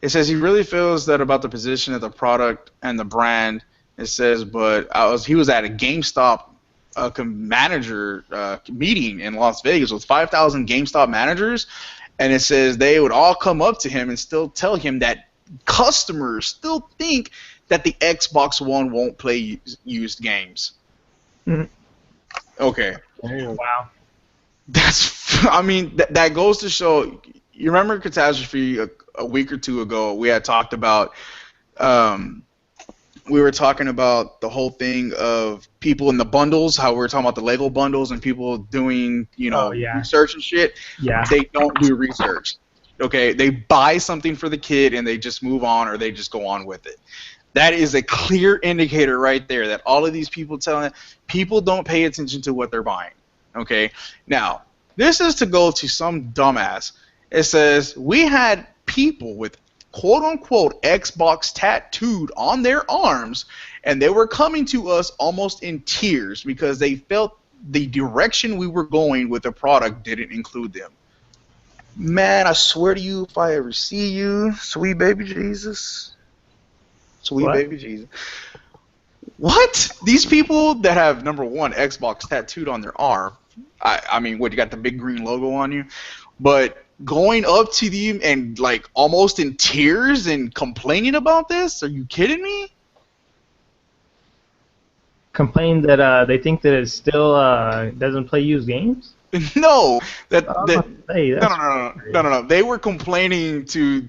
S1: it says he really feels that about the position of the product and the brand. It says, but he was at a GameStop manager meeting in Las Vegas with 5,000 GameStop managers, and it says they would all come up to him and still tell him that customers still think that the Xbox One won't play used games.
S3: Mm-hmm.
S1: Okay.
S3: Wow.
S1: That goes to show. You remember Catastrophe a week or two ago? We had talked about. We were talking about the whole thing of people in the bundles, how we were talking about the Lego bundles and people doing, research and shit.
S3: Yeah.
S1: They don't do research. Okay, they buy something for the kid and they just move on or they just go on with it. That is a clear indicator right there that all of these people people don't pay attention to what they're buying. Okay, now this is to go to some dumbass. It says we had people with quote-unquote Xbox tattooed on their arms, and they were coming to us almost in tears because they felt the direction we were going with the product didn't include them. Man, I swear to you, if I ever see you, sweet baby Jesus. Sweet baby Jesus. What? These people that have, number one, Xbox tattooed on their arm, what, you got the big green logo on you? But going up to them and like almost in tears and complaining about this? Are you kidding me?
S3: Complain that they think that it still doesn't play used games?
S1: No,
S3: No.
S1: They were complaining to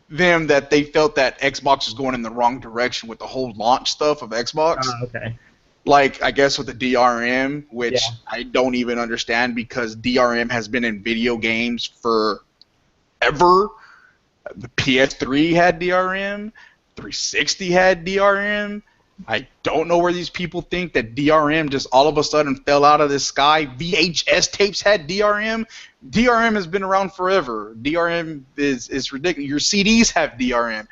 S1: them that they felt that Xbox was going in the wrong direction with the whole launch stuff of Xbox.
S3: Okay.
S1: Like, I guess with the DRM, which I don't even understand because DRM has been in video games forever. The PS3 had DRM. 360 had DRM. I don't know where these people think that DRM just all of a sudden fell out of the sky. VHS tapes had DRM. DRM has been around forever. DRM is ridiculous. Your CDs have DRM.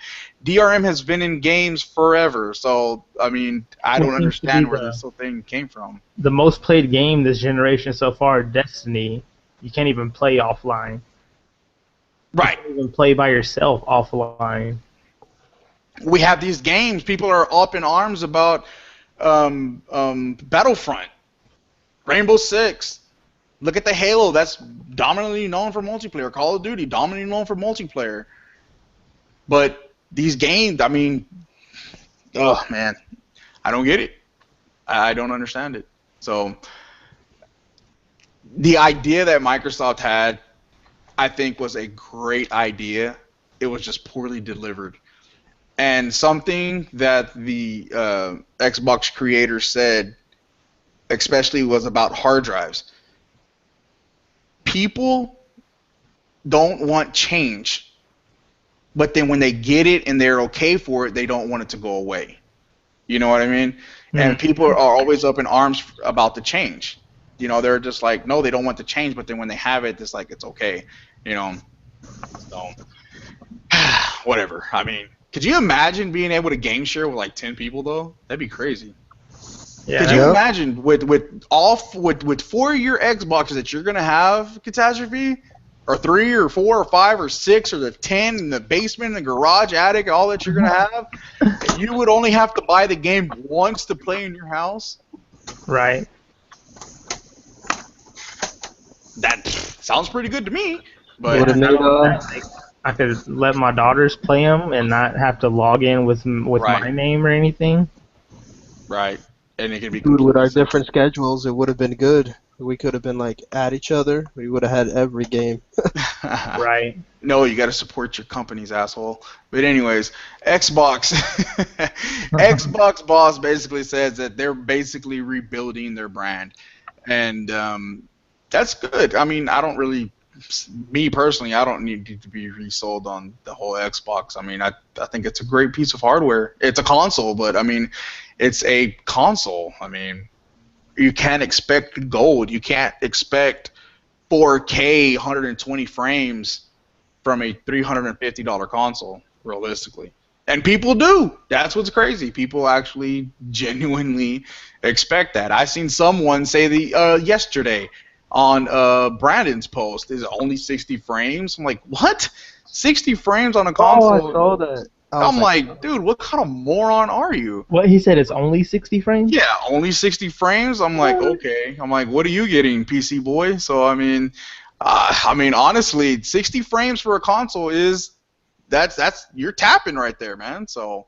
S1: DRM has been in games forever. So, I don't understand where this whole thing came from.
S3: The most played game this generation so far, Destiny, you can't even play offline.
S1: Right.
S3: You can't even play by yourself offline.
S1: We have these games. People are up in arms about Battlefront, Rainbow Six. Look at the Halo. That's dominantly known for multiplayer. Call of Duty, dominantly known for multiplayer. But these games, oh man, I don't get it. I don't understand it. So the idea that Microsoft had, I think, was a great idea. It was just poorly delivered. And something that the Xbox creator said, especially, was about hard drives. People don't want change, but then when they get it and they're okay for it, they don't want it to go away. You know what I mean? And people are always up in arms about the change. You know, they're just like, no, they don't want the change, but then when they have it, it's like, it's okay. You know, so whatever. I mean, could you imagine being able to game share with like 10 people though? That'd be crazy.
S3: Yeah.
S1: Could you imagine with 4 of your Xboxes that you're gonna have Catastrophe, or 3 or 4 or 5 or 6 or the 10 in the basement, the garage, attic, all that you're gonna have, you would only have to buy the game once to play in your house?
S3: Right.
S1: That sounds pretty good to me. But
S2: Would have made
S3: I could let my daughters play them and not have to log in with
S1: Right.
S3: my name or anything.
S1: right, and it could be
S2: dude, with our
S1: completely
S2: different schedules, it would have been good. We could have been like at each other. We would have had every game.
S3: Right.
S1: No, you got to support your company's asshole. But anyways, Xbox, Xbox boss basically says that they're basically rebuilding their brand, and that's good. I mean, me personally, I don't need to be resold on the whole Xbox. I mean, I think it's a great piece of hardware. It's a console, but I mean, it's a console. I mean, you can't expect gold. You can't expect 4K 120 frames from a $350 console, realistically. And people do. That's what's crazy. People actually genuinely expect that. I seen someone say yesterday on Brandon's post, is it only 60 frames? I'm like, what? 60 frames on a console?
S2: Oh, I saw that.
S1: I'm like, dude, what kind of moron are you?
S3: What he said, it's only 60 frames?
S1: Yeah, only 60 frames. I'm like, okay. I'm like, what are you getting, PC boy? So I mean, honestly, 60 frames for a console that's you're tapping right there, man. So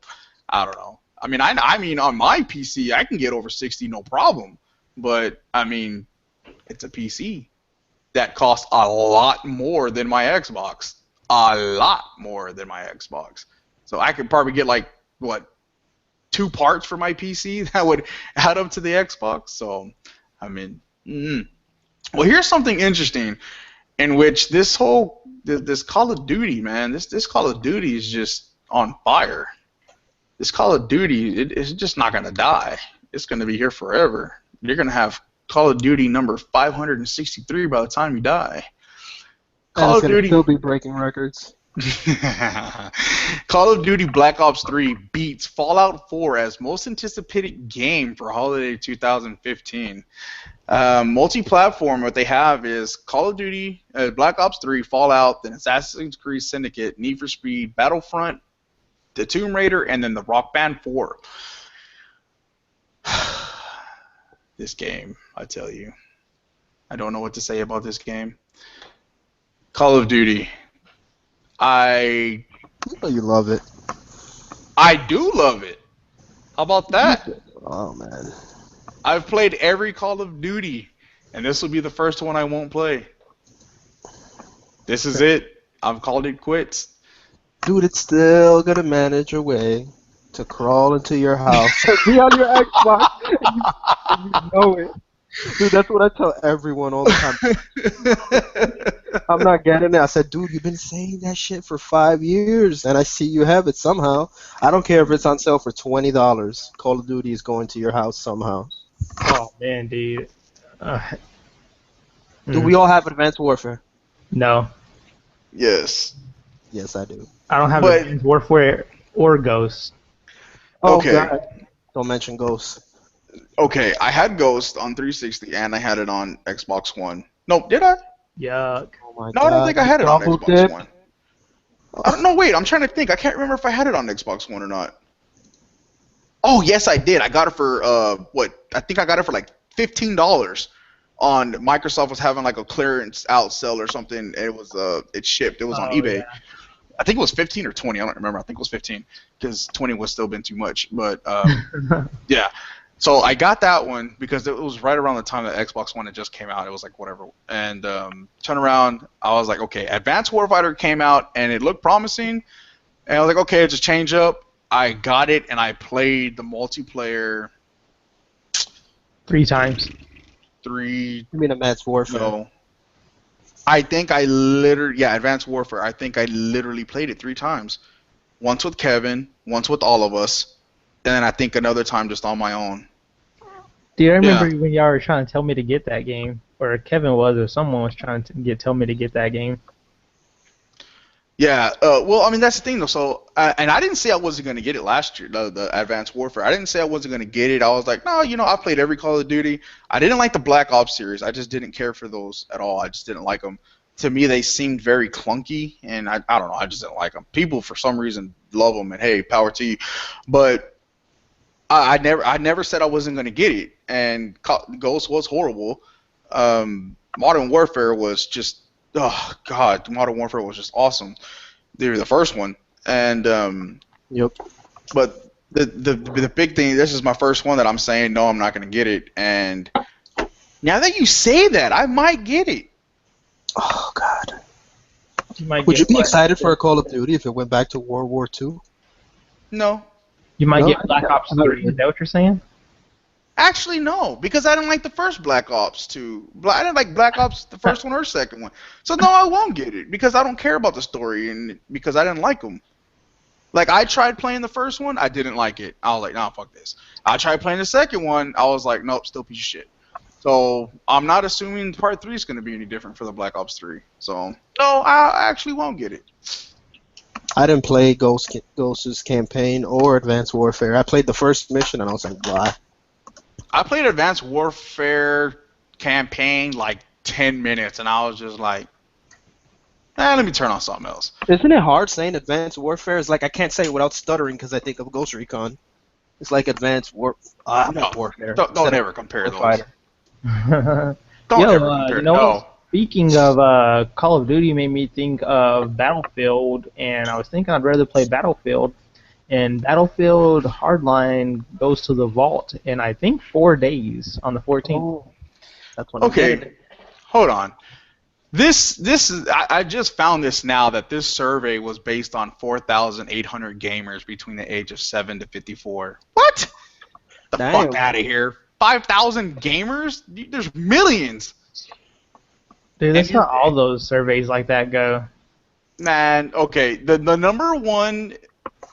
S1: I don't know. I mean, on my PC, I can get over 60 no problem. But I mean, it's a PC that costs a lot more than my Xbox. A lot more than my Xbox. So I could probably get like, what, 2 parts for my PC that would add up to the Xbox. So, I mean, well, here's something interesting in which this Call of Duty, man, this Call of Duty is just on fire. This Call of Duty, it's just not going to die. It's going to be here forever. You're going to have Call of Duty number 563 by the time you die.
S2: Call of Duty still be breaking records.
S1: Call of Duty Black Ops 3 beats Fallout 4 as most anticipated game for holiday 2015. Multi-platform, what they have is Call of Duty, Black Ops 3, Fallout, then Assassin's Creed Syndicate, Need for Speed, Battlefront, the Tomb Raider, and then the Rock Band 4. This game, I tell you. I don't know what to say about this game. Call of Duty. I
S2: know you love it.
S1: I do love it. How about that?
S2: Oh, man.
S1: I've played every Call of Duty, and this will be the first one I won't play. This is it. I've called it quits.
S2: Dude, it's still going to manage a way to crawl into your house. Be on your Xbox, and you know it. Dude, that's what I tell everyone all the time. I'm not getting it. I said, dude, you've been saying that shit for 5 years, and I see you have it somehow. I don't care if it's on sale for $20. Call of Duty is going to your house somehow.
S3: Oh, man, dude.
S2: Do we all have Advanced Warfare?
S3: No.
S1: Yes.
S2: Yes, I do.
S3: I don't have Advanced Warfare or Ghost.
S2: Oh,
S1: Okay.
S2: God. Don't mention Ghost.
S1: Okay, I had Ghost on 360 and I had it on Xbox One. No, did I?
S3: Yuck.
S2: Oh my
S1: No,
S2: God.
S1: I don't think I had it on
S2: Double
S1: Xbox
S2: dip.
S1: One. I don't know. Wait, I'm trying to think. I can't remember if I had it on Xbox One or not. Oh, yes, I did. I got it for I think I got it for like $15 on Microsoft was having like a clearance out sale or something. It was it shipped. It was on eBay. I think it was 15 or 20. I don't remember. I think it was 15 because 20 was still been too much. But yeah. So I got that one because it was right around the time that Xbox One had just came out. It was like whatever. And turn around, I was like, okay, Advanced Warfighter came out and it looked promising. And I was like, okay, just change up. I got it and I played the multiplayer
S3: 3 times.
S2: You mean Advanced Warfare?
S1: No. I think I literally, Advanced Warfare. I think I literally played it 3 times. Once with Kevin, once with all of us, and then I think another time just on my own.
S3: Dude, I remember when y'all were trying to tell me to get that game, or Kevin was, or someone was trying to tell me to get that game.
S1: Yeah, well, I mean, that's the thing, though. So, and I didn't say I wasn't going to get it last year, the Advanced Warfare. I didn't say I wasn't going to get it. I was like, no, I played every Call of Duty. I didn't like the Black Ops series. I just didn't care for those at all. I just didn't like them. To me, they seemed very clunky, and I don't know. I just didn't like them. People, for some reason, love them, and hey, power to you. But I never said I wasn't going to get it, and Ghost was horrible. Modern Warfare was just, oh god, Modern Warfare was just awesome. They were the first one, and
S2: Yep.
S1: But the big thing, this is my first one that I'm saying no, I'm not going to get it, and now that you say that, I might get it.
S2: Oh god.
S3: Would
S2: you be excited for a Call of Duty if it went back to World War II?
S1: No.
S3: You might
S2: No?
S3: get Black Ops 3. Is that what you're saying?
S1: Actually, no, because I didn't like the first Black Ops 2. I didn't like Black Ops, the first one or second one. So, no, I won't get it because I don't care about the story and because I didn't like them. Like, I tried playing the first one. I didn't like it. I was like, nah, fuck this. I tried playing the second one. I was like, nope, still piece of shit. So, I'm not assuming Part 3 is going to be any different for the Black Ops 3. So, no, I actually won't get it.
S2: I didn't play Ghost's campaign or Advanced Warfare. I played the first mission and I was like, why?
S1: I played Advanced Warfare campaign like 10 minutes, and I was just like, let me turn on something else.
S2: Isn't it hard saying Advanced Warfare? It's like I can't say it without stuttering because I think of Ghost Recon. It's like Advanced Warfare.
S1: Don't ever compare those.
S3: Yo,
S1: Don't ever compare. No.
S3: Speaking of Call of Duty, made me think of Battlefield, and I was thinking I'd rather play Battlefield. And Battlefield Hardline goes to the vault in, I think, 4 days on the 14th.
S2: Oh, that's when
S1: Okay, hold on. This is I just found this now that this survey was based on 4,800 gamers between the age of 7 to 54. What? The fuck out of here. 5,000 gamers? There's millions.
S3: Dude, that's how all those surveys like that go.
S1: Man, okay. The number one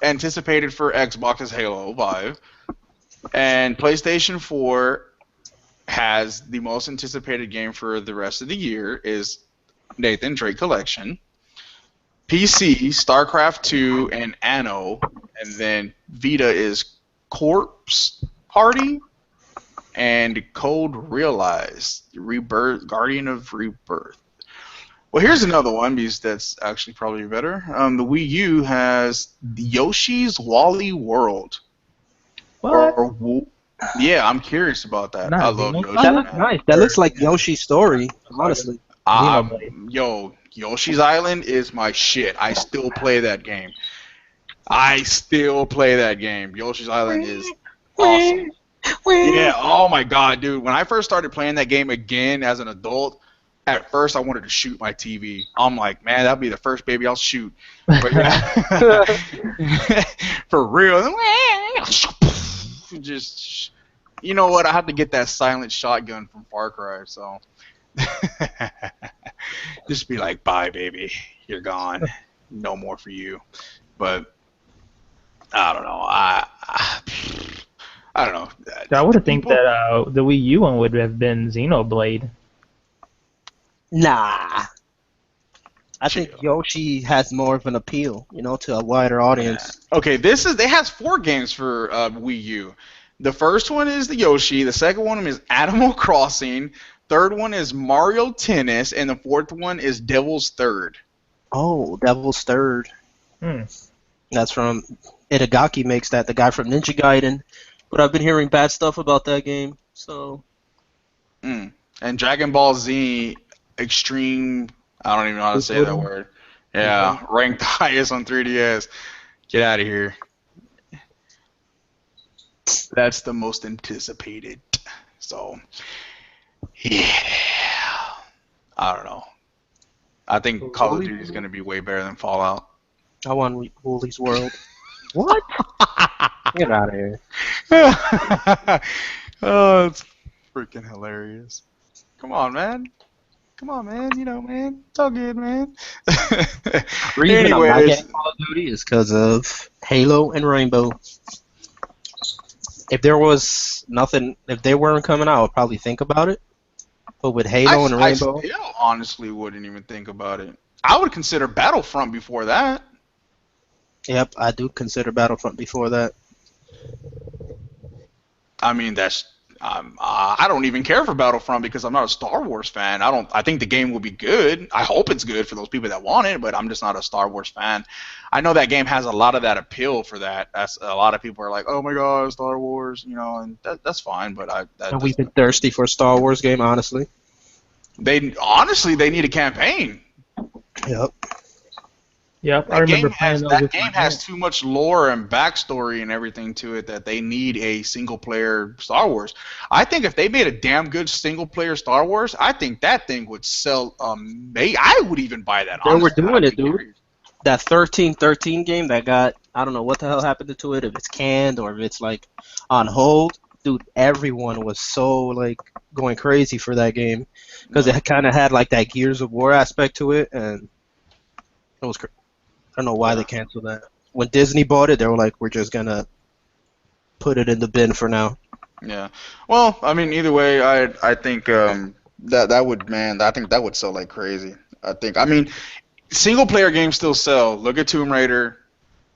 S1: anticipated for Xbox is Halo 5, and PlayStation 4 has the most anticipated game for the rest of the year is Nathan Drake Collection. PC, StarCraft 2, and Anno, and then Vita is Corpse Party and Code Realized, Rebirth, Guardian of Rebirth. Well, here's another one because that's actually probably better. The Wii U has Yoshi's Woolly World.
S3: What?
S1: Yeah, I'm curious about that.
S3: Nice.
S1: I love Yoshi.
S2: That looks nice. That looks like Yoshi's Story, honestly.
S1: Yoshi's Island is my shit. I still play that game. Yoshi's Island is awesome. Yeah, oh my god, dude. When I first started playing that game again as an adult, at first I wanted to shoot my TV. I'm like, man, that'll be the first baby I'll shoot. But yeah, for real. Just, you know what? I have to get that silent shotgun from Far Cry, so just be like, bye, baby, you're gone. No more for you. But I don't know. I don't know.
S3: I would have think that the Wii U one would have been Xenoblade.
S2: Nah. I think Yoshi has more of an appeal, to a wider audience.
S1: Yeah. Okay, it has 4 games for Wii U. The first one is the Yoshi, the second one is Animal Crossing, third one is Mario Tennis, and the fourth one is Devil's Third.
S2: Oh, Devil's Third. That's from Itagaki makes that, the guy from Ninja Gaiden. But I've been hearing bad stuff about that game, so.
S1: And Dragon Ball Z Extreme, I don't even know how to say that word. Yeah, ranked highest on 3DS. Get out of here. That's the most anticipated. So, yeah. I don't know. I think Call of Duty is going to be way better than Fallout.
S2: I want Woolly's World. What? Get out of here.
S1: Oh, it's freaking hilarious. Come on, man. Come on, man. You know, man. It's all good, man.
S2: The reason I'm not getting Call of Duty is because of Halo and Rainbow. If there was nothing, if they weren't coming out, I'd probably think about it. But with Halo and Rainbow,
S1: I still honestly wouldn't even think about it. I would consider Battlefront before that.
S2: Yep, I do consider Battlefront before that.
S1: I mean, I don't even care for Battlefront because I'm not a Star Wars fan. I think the game will be good. I hope it's good for those people that want it, but I'm just not a Star Wars fan. I know that game has a lot of that appeal for that. That's a lot of people are like, "Oh my God, Star Wars," you know, and that's fine. But
S2: we've been thirsty for a Star Wars game, honestly.
S1: They need a campaign.
S2: Yep.
S3: Yep, I remember
S1: that game has too much lore and backstory and everything to it that they need a single-player Star Wars. I think if they made a damn good single-player Star Wars, I think that thing would sell. I would even buy that.
S2: They were doing it, dude. That 1313 game that got, I don't know what the hell happened to it, if it's canned or if it's like on hold. Dude, everyone was so like going crazy for that game because it kind of had like that Gears of War aspect to it, and it was. I don't know why they canceled that. When Disney bought it, they were like, "We're just gonna put it in the bin for now."
S1: Yeah. Well, I mean, either way, I think that would, man, I think that would sell like crazy. I mean, single player games still sell. Look at Tomb Raider.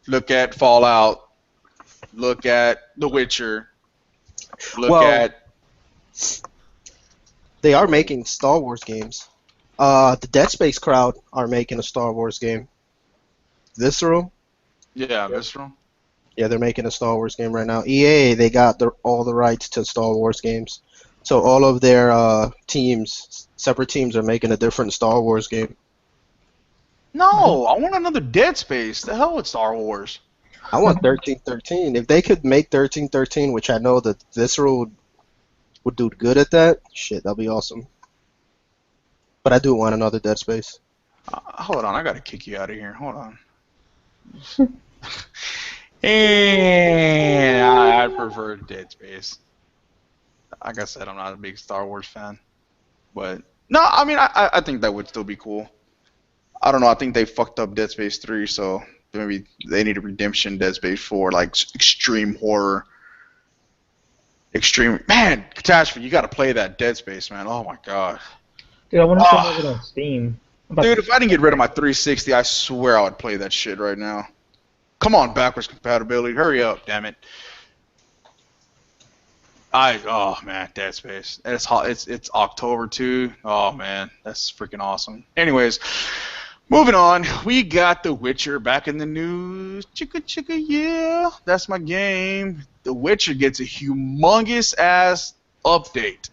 S1: Look at Fallout. Look at The Witcher.
S2: They are making Star Wars games. The Dead Space crowd are making a Star Wars game. Visceral?
S1: Yeah, Visceral.
S2: Yeah, they're making a Star Wars game right now. EA, they got all the rights to Star Wars games. So all of their separate teams are making a different Star Wars game.
S1: No, I want another Dead Space. The hell with Star Wars.
S2: I want 1313. If they could make 1313, which I know that Visceral would do good at that, shit, that'd be awesome. But I do want another Dead Space.
S1: Hold on, I gotta kick you out of here. Hold on. And I prefer Dead Space. Like I said, I'm not a big Star Wars fan, but no, I mean, I think that would still be cool. I don't know. I think they fucked up Dead Space 3, so maybe they need a redemption Dead Space 4, like extreme horror. Man, Catastrophe, you got to play that Dead Space, man. Oh my god.
S3: Dude, I want to play it on Steam.
S1: Dude, if I didn't get rid of my 360, I swear I would play that shit right now. Come on, backwards compatibility. Hurry up, damn it. Oh man, Dead Space. It's hot. It's October 2. Oh man, that's freaking awesome. Anyways, moving on. We got The Witcher back in the news. Chicka chicka, yeah. That's my game. The Witcher gets a humongous ass update,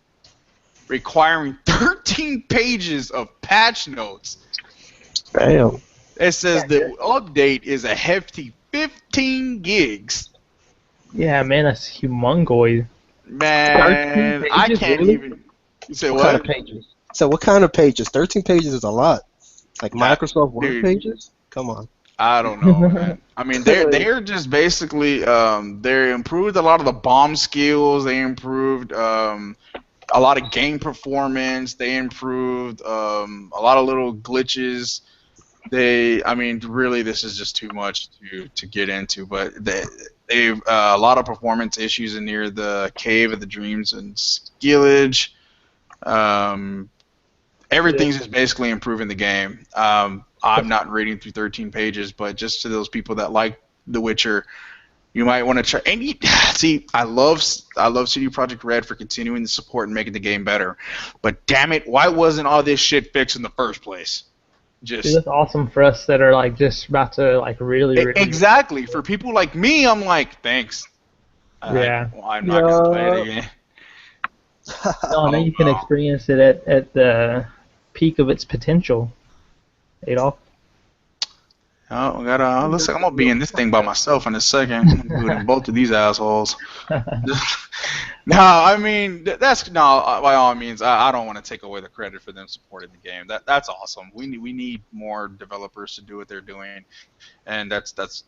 S1: requiring 13 pages of patch notes.
S2: Damn.
S1: It says the update is a hefty 15 gigs.
S3: Yeah, man, that's humongoid.
S1: Man, I can't
S2: really?
S1: even. You say
S2: What kind of pages? So what kind of pages? 13 pages is a lot. Like Microsoft Word pages? Come on.
S1: I don't know, man. I mean, they're just basically they improved a lot of the bomb skills. They improved a lot of game performance. They improved a lot of little glitches. I mean, really, this is just too much to get into. But they've a lot of performance issues in near the Cave of the Dreams and Skillage. Everything's just basically improving the game. I'm not reading through 13 pages, but just to those people that like The Witcher, you might want to try. And see, I love CD Projekt Red for continuing the support and making the game better. But damn it, why wasn't all this shit fixed in the first place?
S3: Dude, that's awesome for us that are like just about to like really.
S1: Exactly. For people like me, I'm like, thanks.
S3: Yeah.
S1: I'm not gonna play it again.
S3: No, now you can experience it at the peak of its potential, Adolf.
S1: Oh, we gotta. Looks like I'm gonna be in this thing by myself in a second, including both of these assholes. No, I mean that's no. By all means, I don't want to take away the credit for them supporting the game. That's awesome. We need more developers to do what they're doing, and that's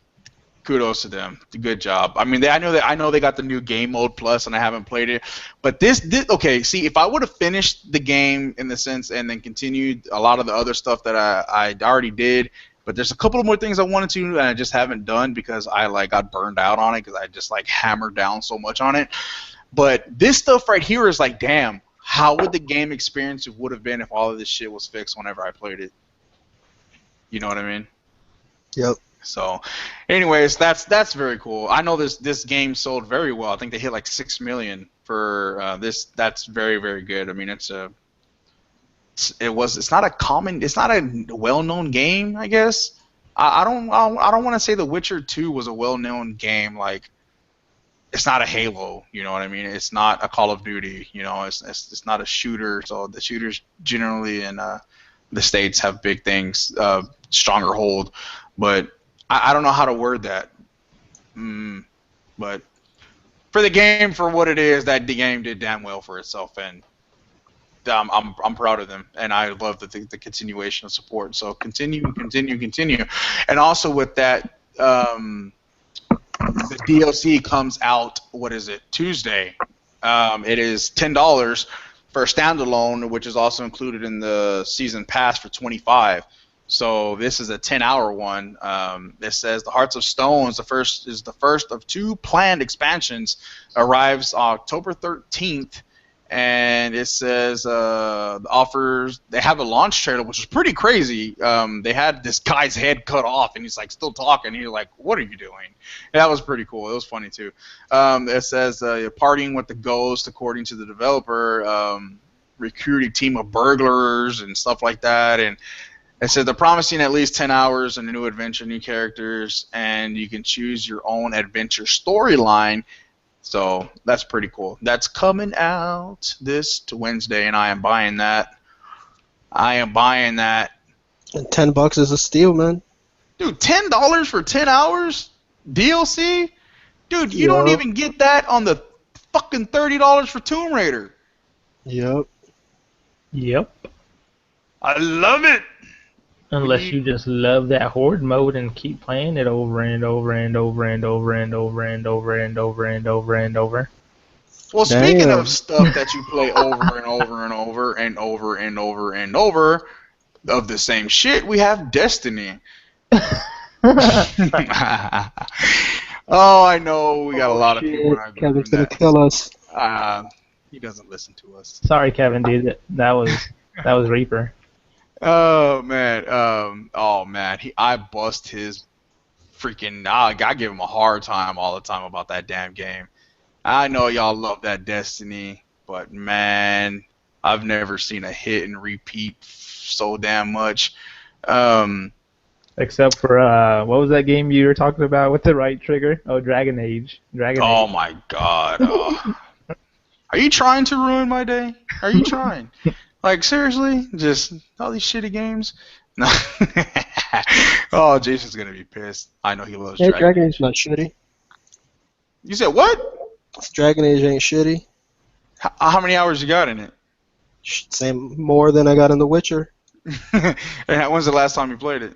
S1: kudos to them. Good job. I mean, I know they got the new game mode plus, and I haven't played it, but this okay. See, if I would have finished the game in the sense and then continued a lot of the other stuff that I already did, but there's a couple of more things I wanted to and I just haven't done because I like got burned out on it because I just like hammered down so much on it. But this stuff right here is like, damn, how would the game experience would have been if all of this shit was fixed whenever I played it? You know what I mean?
S2: Yep.
S1: So, anyways, that's very cool. I know this game sold very well. I think they hit like 6 million for this. That's very very good. I mean, it's not a well-known game. I guess I don't want to say The Witcher 2 was a well-known game. Like, it's not a Halo. You know what I mean? It's not a Call of Duty. You know, it's not a shooter. So the shooters generally in the States have big things, stronger hold, but I don't know how to word that, but for the game, for what it is, the game did damn well for itself, and I'm proud of them, and I love the continuation of support. So continue, and also with that, the DLC comes out. What is it? Tuesday. It is $10 for a standalone, which is also included in the season pass for $25. So this is a 10-hour one. It says the Hearts of Stones, the first of 2 planned expansions, arrives October 13th, and it says they have a launch trailer, which is pretty crazy. They had this guy's head cut off, and he's like still talking. He's like, "What are you doing?" And that was pretty cool. It was funny too. It says partying with the ghost, according to the developer, recruiting team of burglars and stuff like that, and it said they're promising at least 10 hours and a new adventure, new characters, and you can choose your own adventure storyline. So that's pretty cool. That's coming out this Wednesday, and I am buying that. And
S2: $10 is a steal, man.
S1: Dude, $10 for 10 hours DLC? Dude, you don't even get that on the fucking $30 for Tomb Raider.
S2: Yep.
S1: I love it.
S3: Unless you just love that horde mode and keep playing it over and over and over and over and over and over and over and over and over.
S1: Well, speaking of stuff that you play over and over and over and over and over and over of the same shit, we have Destiny. Oh, I know we got a lot of people.
S2: Kevin's gonna kill us.
S1: He doesn't listen to us.
S3: Sorry, Kevin, dude. That was Reaper.
S1: Oh man, I bust his freaking. I give him a hard time all the time about that damn game. I know y'all love that Destiny, but man, I've never seen a hit and repeat so damn much.
S3: Except for what was that game you were talking about with the right trigger? Oh, Dragon Age.
S1: Oh my God. Are you trying to ruin my day? Are you trying? Like, seriously? Just all these shitty games? No. Oh, Jason's going to be pissed. I know he loves Dragon Age.
S2: Dragon Age not shitty.
S1: You said what?
S2: Dragon Age ain't shitty.
S1: How many hours you got in it?
S2: Same, more than I got in The Witcher.
S1: And when's the last time you played it?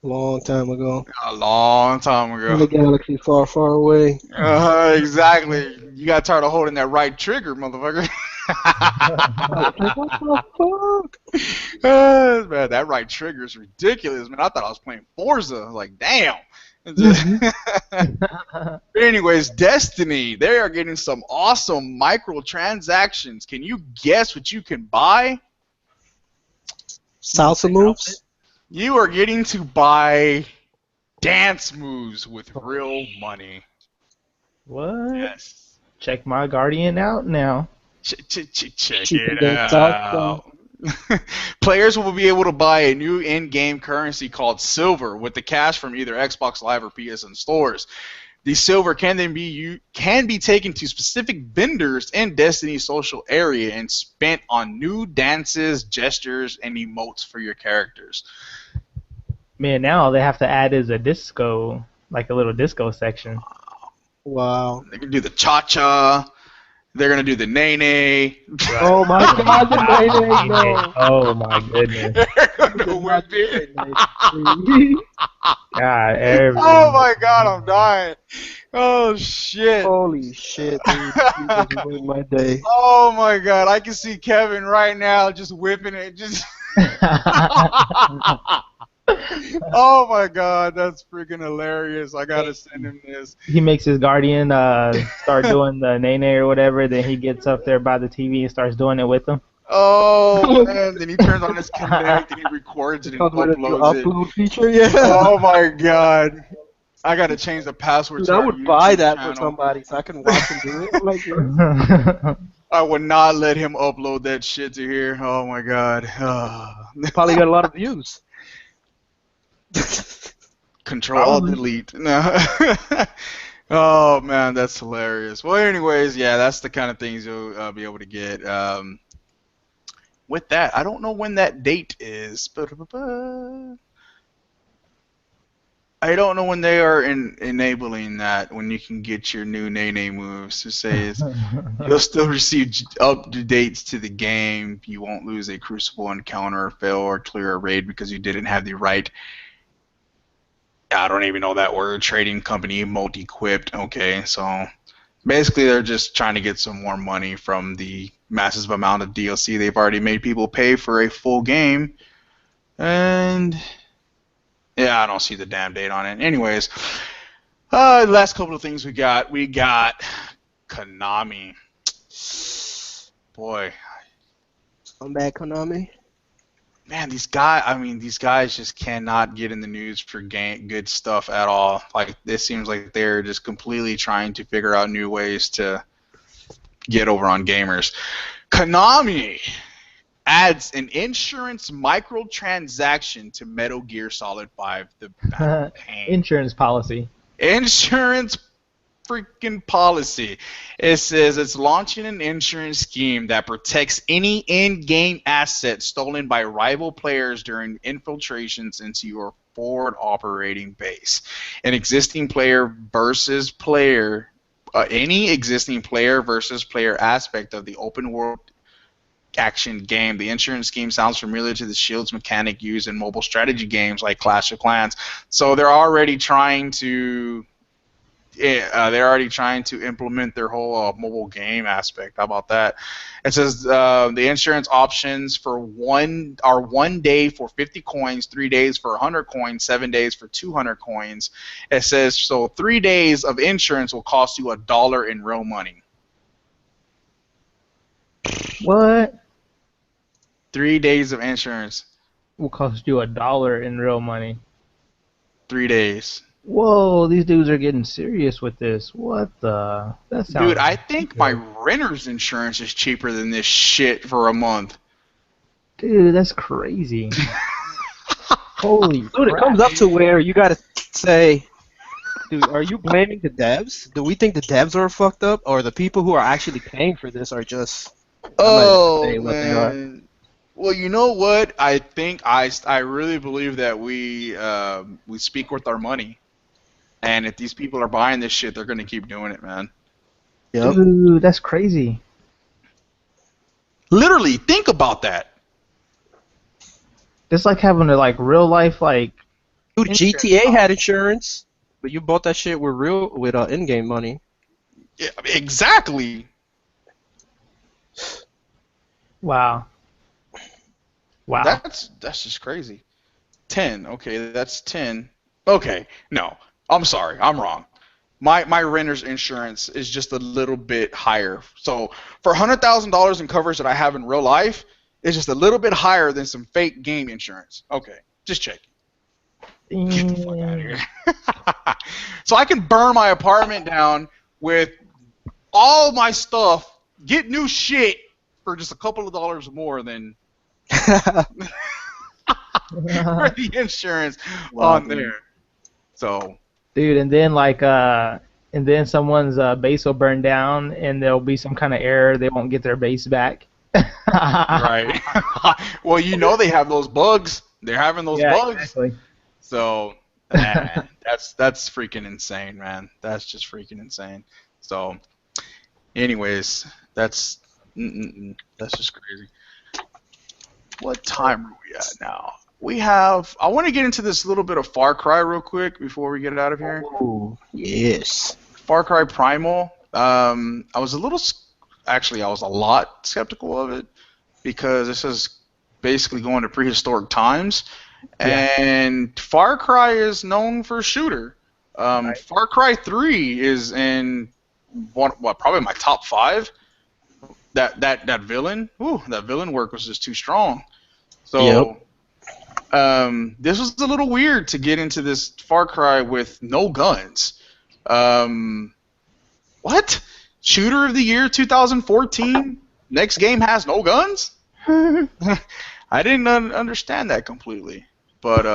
S2: Long time ago.
S1: A long time ago.
S2: In the galaxy far, far away.
S1: Exactly. You got tired of holding that right trigger, motherfucker.
S2: What the fuck?
S1: Man, that right trigger is ridiculous, man. I thought I was playing Forza. I was like, damn. But anyways, Destiny, they are getting some awesome microtransactions. Can you guess what you can buy?
S2: Salsa moves?
S1: You are getting to buy dance moves with real money.
S3: What?
S1: Yes.
S3: Check my Guardian out now.
S1: Check it out. Players will be able to buy a new in-game currency called Silver with the cash from either Xbox Live or PSN stores. The Silver can then be taken to specific vendors in Destiny's social area and spent on new dances, gestures, and emotes for your characters.
S3: Man, now all they have to add is a disco, like a little disco section.
S2: Wow.
S1: They can do the cha-cha. They're gonna do the nay-nay.
S2: Oh my God, the Nay-Nay, no.
S3: Oh my goodness.
S1: They're gonna whip it.
S3: God,
S1: Oh my God, I'm dying. Oh shit.
S2: Holy shit, dude. You just ruined my day.
S1: Oh my God, I can see Kevin right now just whipping it. Just. Oh my God, that's freaking hilarious. I gotta send him this.
S3: He makes his guardian start doing the nay-nay or whatever, then he gets up there by the TV and starts doing it with him.
S1: Oh man, then he turns on his Connect and he records it and
S2: Comes with a new
S1: uploads it.
S2: upload feature, yeah.
S1: Oh my God. I gotta change the password
S2: Dude,
S1: to
S2: I
S1: our
S2: would buy
S1: YouTube
S2: that
S1: channel.
S2: for somebody so I can watch him do it. Like, yeah.
S1: I would not let him upload that shit to here. Oh my God.
S2: Probably got a lot of views.
S1: Control Alt Delete. No. Oh man, that's hilarious. Well, anyways, yeah, that's the kind of things you'll be able to get. With that, I don't know when that date is. I don't know when they are enabling that, when you can get your new Nene moves. To say is, you'll still receive updates to the game. You won't lose a Crucible encounter, fail, or clear a raid because you didn't have the right. I don't even know that word. Trading company multi-equipped. Okay, so basically they're just trying to get some more money from the massive amount of DLC they've already made people pay for a full game, and. Yeah, I don't see the damn date on it. Anyways, the last couple of things we got Konami. Boy.
S2: I'm back, Konami.
S1: Man, these guys just cannot get in the news for good stuff at all. Like, it seems like they're just completely trying to figure out new ways to get over on gamers. Konami adds an insurance microtransaction to Metal Gear Solid 5, the Battle Pain.
S3: Insurance policy.
S1: Insurance freaking policy. It says it's launching an insurance scheme that protects any in-game asset stolen by rival players during infiltrations into your forward operating base. An existing player versus player, any existing player versus player aspect of the open world action game. The insurance scheme sounds familiar to the shields mechanic used in mobile strategy games like Clash of Clans. So they're already trying to implement their whole mobile game aspect. How about that? It says the insurance options are 1 day for 50 coins, 3 days for 100 coins, 7 days for 200 coins. It says so 3 days of insurance will cost you $1 in real money.
S3: What?
S1: 3 days of insurance.
S3: Will cost you $1 in real money.
S1: 3 days.
S3: Whoa, these dudes are getting serious with this. What the? That sounds
S1: Dude, I think my renter's insurance is cheaper than this shit for a month.
S3: Dude, that's crazy. Holy
S2: Dude, it comes up to where you gotta say, dude, are you blaming the devs? Do we think the devs are fucked up, or the people who are actually paying for this are just?
S1: Oh
S2: say what they are.
S1: man. Well, you know what? I think I really believe that we speak with our money, and if these people are buying this shit, they're gonna keep doing it, man.
S2: Yep.
S3: Dude, that's crazy.
S1: Literally, think about that.
S3: It's like having a real life
S2: Dude, GTA had insurance, but you bought that shit with in-game money.
S1: Yeah, exactly.
S3: Wow. Wow.
S1: That's just crazy. 10. Okay, that's 10. Okay, no. I'm sorry. I'm wrong. My renter's insurance is just a little bit higher. So for $100,000 in coverage that I have in real life, it's just a little bit higher than some fake game insurance. Okay, just checking. Get the fuck out of here. So I can burn my apartment down with all my stuff, get new shit for just a couple of dollars more than for the insurance on there. So,
S3: dude, and then someone's base will burn down, and there'll be some kind of error. They won't get their base back.
S1: Right. Well, you know they have those bugs. They're having those bugs.
S3: Exactly.
S1: So, man, that's freaking insane, man. That's just freaking insane. So, anyways, that's just crazy. What time are we at now? We have. I want to get into this little bit of Far Cry real quick before we get out of here.
S2: Oh, yes.
S1: Far Cry Primal. I was a little, actually, I was a lot skeptical of it because this is basically going to prehistoric times, and Far Cry is known for shooter. Far Cry 3 is in probably my top 5. That villain, that villain work was just too strong. So, this was a little weird to get into this Far Cry with no guns. What? Shooter of the year 2014? Next game has no guns? I didn't understand that completely. But,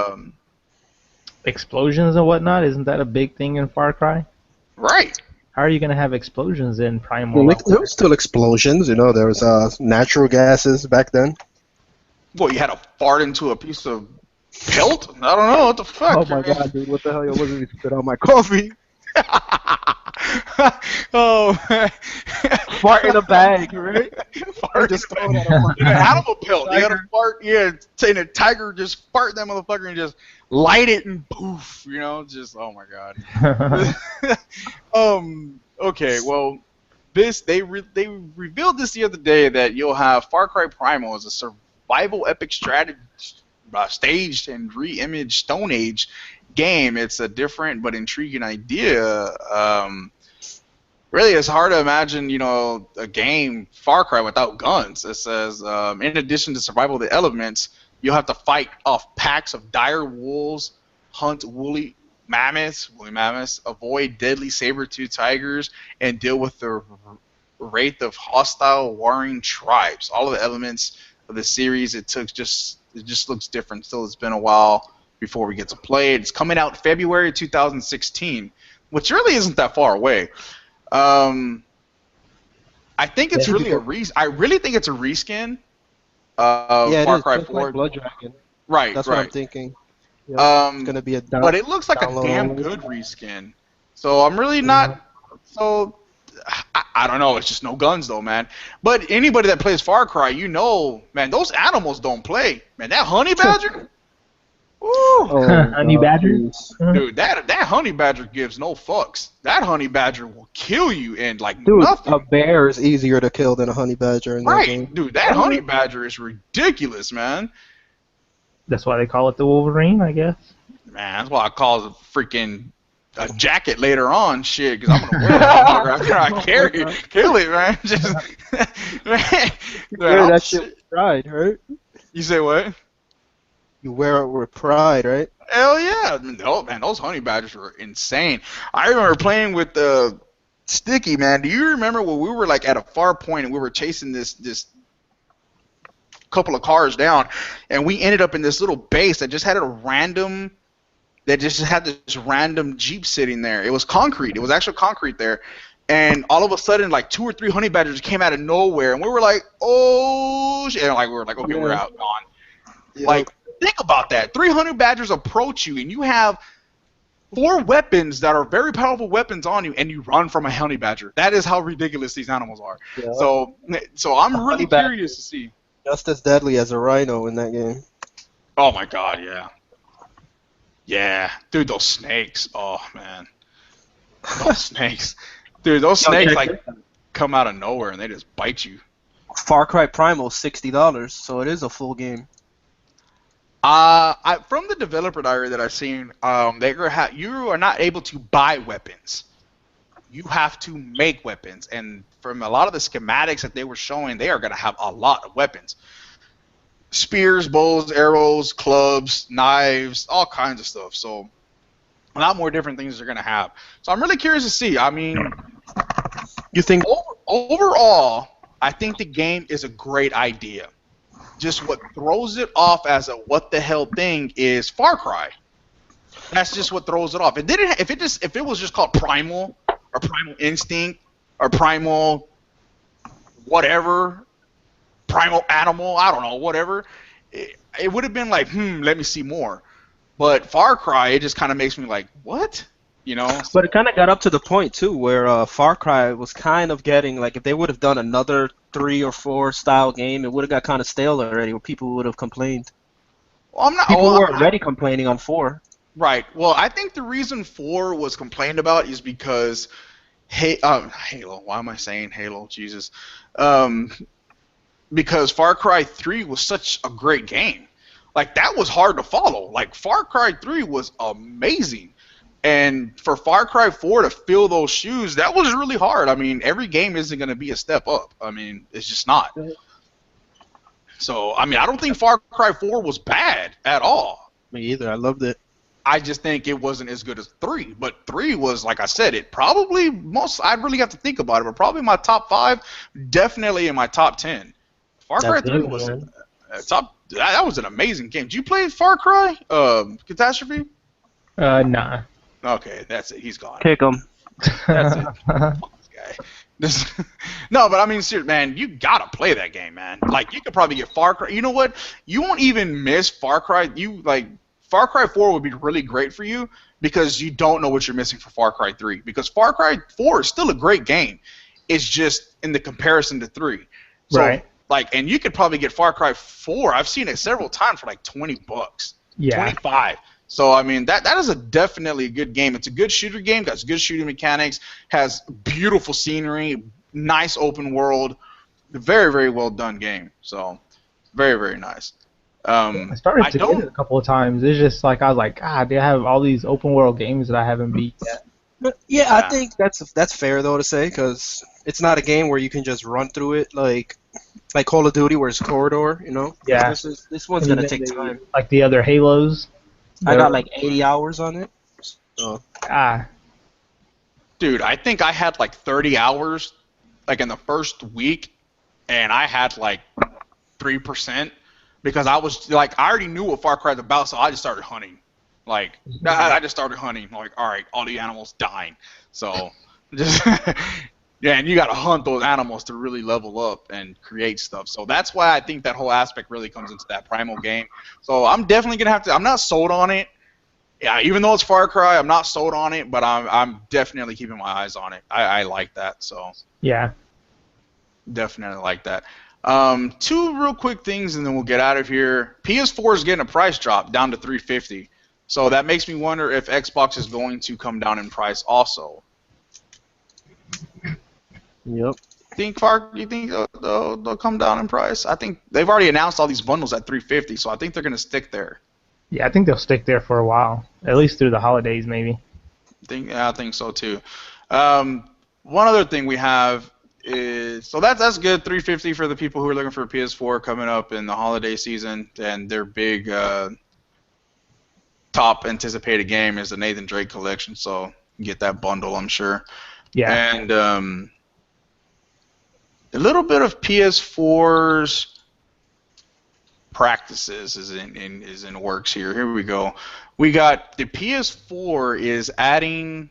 S3: explosions and whatnot, isn't that a big thing in Far Cry?
S1: right.
S3: How are you going to have explosions in Primal?
S2: Well, there was still explosions, there was natural gases back then.
S1: Well, you had to fart into a piece of pelt? I don't know, what the fuck?
S2: Oh my god, dude, what the hell? I wasn't even spit on my coffee.
S1: Oh,
S2: Fart in a bag, right?
S1: Fart
S2: just
S1: in
S2: throw it at
S1: an animal pelt. You gotta fart, saying a tiger just fart that motherfucker and just light it and poof, just oh my god. Okay, well, they revealed this the other day that you'll have Far Cry Primal as a survival epic strategy staged and re-imaged Stone Age game. It's a different but intriguing idea. Really, it's hard to imagine, a game, Far Cry, without guns. It says, in addition to survival of the elements, you'll have to fight off packs of dire wolves, hunt woolly mammoths, avoid deadly saber-toothed tigers, and deal with the wraith of hostile warring tribes. All of the elements of the series, it just looks different. Still, it's been a while before we get to play it. It's coming out February 2016, which really isn't that far away. I think it's really I really think it's a reskin of Far Cry 4.
S2: Like Blood Dragon.
S1: Right,
S2: That's
S1: right.
S2: what I'm thinking. Yep, it's gonna be
S1: but it looks like a damn good reskin. So I'm really not. So I don't know. It's just no guns though, man. But anybody that plays Far Cry, man, those animals don't play. Man, that honey badger.
S3: Honey badger?
S1: Dude, that honey badger gives no fucks. That honey badger will kill you in
S2: Dude,
S1: nothing.
S2: A bear is easier to kill than a honey badger in that game.
S1: Dude, that honey badger is ridiculous, man.
S3: That's why they call it the Wolverine, I guess.
S1: Man, that's why I call it a jacket later on, shit, because I'm gonna wear it after I kill it, man. Just, man,
S2: that shit with pride, right?
S1: You say what?
S2: You wear it with pride, right?
S1: Hell yeah! No, man, those honey badgers were insane. I remember playing with Sticky, man. Do you remember when we were like at a far point and we were chasing this couple of cars down, and we ended up in this little base that just had this random Jeep sitting there. It was concrete. It was actual concrete there. And all of a sudden, like 2 or 3 honey badgers came out of nowhere, and we were like, oh shit. And we were like, okay, we're out, gone. Yep. Like, think about that. 3 honey badgers approach you, and you have 4 weapons that are very powerful weapons on you, and you run from a honey badger. That is how ridiculous these animals are. Yep. So I'm really curious to see.
S2: Just as deadly as a rhino in that game.
S1: Oh my god, yeah. Yeah. Dude, those snakes. Oh, man. Those snakes. Dude, those snakes, come out of nowhere and they just bite you.
S2: Far Cry Primal is $60, so it is a full game.
S1: From the developer diary that I've seen, you are not able to buy weapons. You have to make weapons, and from a lot of the schematics that they were showing, they are going to have a lot of weapons. Spears, bows, arrows, clubs, knives, all kinds of stuff. So a lot more different things they're going to have. So I'm really curious to see. I mean,
S2: you think
S1: overall, I think the game is a great idea. Just what throws it off as a what the hell thing is Far Cry. That's just what throws it off. If it was just called Primal or Primal Instinct or Primal whatever, Primal Animal, I don't know, whatever, it would have been like, let me see more. But Far Cry, it just kind of makes me like, what? You know?
S2: But it kind of got up to the point too where Far Cry was kind of getting like if they would have done another 3 or 4 style game, it would have got kind of stale already, where people would have complained.
S1: Well, I'm not.
S2: People
S1: Well,
S2: were already complaining on 4.
S1: right. Well, I think the reason 4 was complained about is because Halo. Why am I saying Halo? Jesus. Um, because Far Cry 3 was such a great game. Like, that was hard to follow. Like, Far Cry 3 was amazing. And for Far Cry 4 to fill those shoes, that was really hard. I mean, every game isn't going to be a step up. I mean, it's just not. So, I mean, I don't think Far Cry 4 was bad at all.
S2: Me either. I loved it.
S1: I just think it wasn't as good as 3. But 3 was, like I said, it probably I'd really have to think about it, but probably my top 5, definitely in my top 10. Far Cry 3 was that was an amazing game. Did you play Far Cry? Catastrophe?
S3: Nah.
S1: Okay, that's it. He's gone.
S2: Kick 'em.
S1: That's it. Fuck this guy. No, but I mean, seriously, man, you gotta play that game, man. Like, you could probably get Far Cry. You know what? You won't even miss Far Cry. Far Cry 4 would be really great for you because you don't know what you're missing for Far Cry 3. Because Far Cry 4 is still a great game. It's just in the comparison to 3. So,
S3: right.
S1: Like, and you could probably get Far Cry 4. I've seen it several times for like $20.
S3: Yeah.
S1: 25. So, I mean, that is definitely a good game. It's a good shooter game, got good shooting mechanics, has beautiful scenery, nice open world, very, very well done game. So, very, very nice.
S3: I started to get it a couple of times. It's just like, I was like, God, they have all these open world games that I haven't beat yet.
S2: But yeah, I think that's fair though to say, because it's not a game where you can just run through it like Call of Duty, where it's corridor, you know.
S3: Yeah.
S2: This one's gonna take time.
S3: Like the other Halos.
S2: I got like 80 hours on it. So.
S1: Dude, I think I had like 30 hours, like in the first week, and I had like 3% because I was like, I already knew what Far Cry was about, so I just started hunting. Like, I just started hunting. Like, all right, all the animals dying. So, just yeah, and you got to hunt those animals to really level up and create stuff. So that's why I think that whole aspect really comes into that Primal game. So I'm definitely gonna have to. I'm not sold on it. Yeah, even though it's Far Cry, I'm not sold on it, but I'm definitely keeping my eyes on it. I like that. So
S3: yeah,
S1: definitely like that. 2 real quick things, and then we'll get out of here. PS4 is getting a price drop down to $350. So that makes me wonder if Xbox is going to come down in price also.
S2: Yep.
S1: You think they'll come down in price? I think they've already announced all these bundles at $350, so I think they're going to stick there.
S3: Yeah, I think they'll stick there for a while, at least through the holidays, maybe.
S1: I think so too. One other thing we have is that's good. $350 for the people who are looking for a PS4 coming up in the holiday season, and their big top anticipated game is the Nathan Drake collection. So you get that bundle, I'm sure.
S3: Yeah.
S1: And a little bit of PS4's practices is in works here. Here we go. We got the PS4 is adding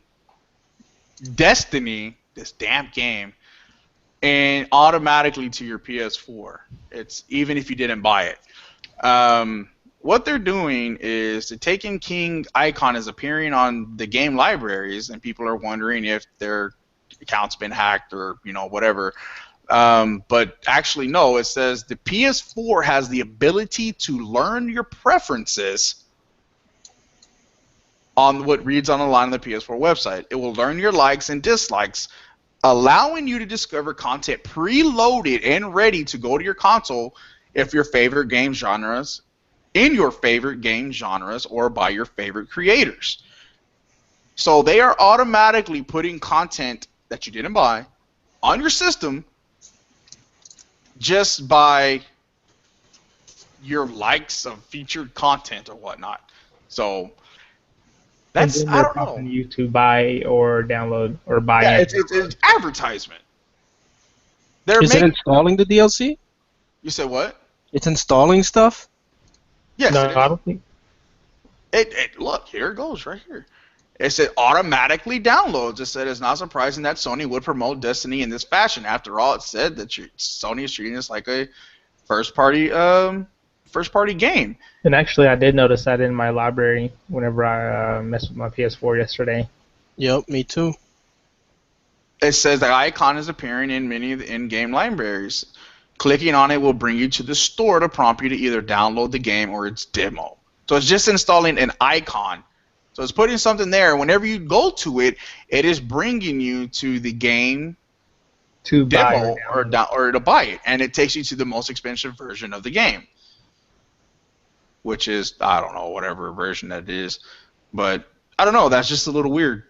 S1: Destiny, this damn game, and automatically to your PS4. It's even if you didn't buy it. What they're doing is they're taking King Icon as appearing on the game libraries, and people are wondering if their account's been hacked or whatever. But actually, no. It says the PS4 has the ability to learn your preferences on what reads on the line on the PS4 website. It will learn your likes and dislikes, allowing you to discover content preloaded and ready to go to your console if your favorite game genres, or by your favorite creators. So they are automatically putting content that you didn't buy on your system just by your likes of featured content or whatnot. So that's, I don't know.
S3: You to buy or download or buy.
S1: Yeah, it's advertisement.
S2: Is it installing the DLC?
S1: You said what?
S2: It's installing stuff?
S1: Yes.
S3: No, I don't think.
S1: Look, here it goes right here. It said automatically downloads. It said it's not surprising that Sony would promote Destiny in this fashion. After all, it said that Sony is treating this like a first-party first-party game.
S3: And actually, I did notice that in my library whenever I messed with my PS4 yesterday.
S2: Yep, me too.
S1: It says the icon is appearing in many of the in-game libraries. Clicking on it will bring you to the store to prompt you to either download the game or its demo. So it's just installing an icon. So it's putting something there. Whenever you go to it, it is bringing you to the game
S3: To
S1: demo
S3: buy
S1: or to buy it, and it takes you to the most expensive version of the game, which is, I don't know, whatever version that is, but I don't know. That's just a little weird.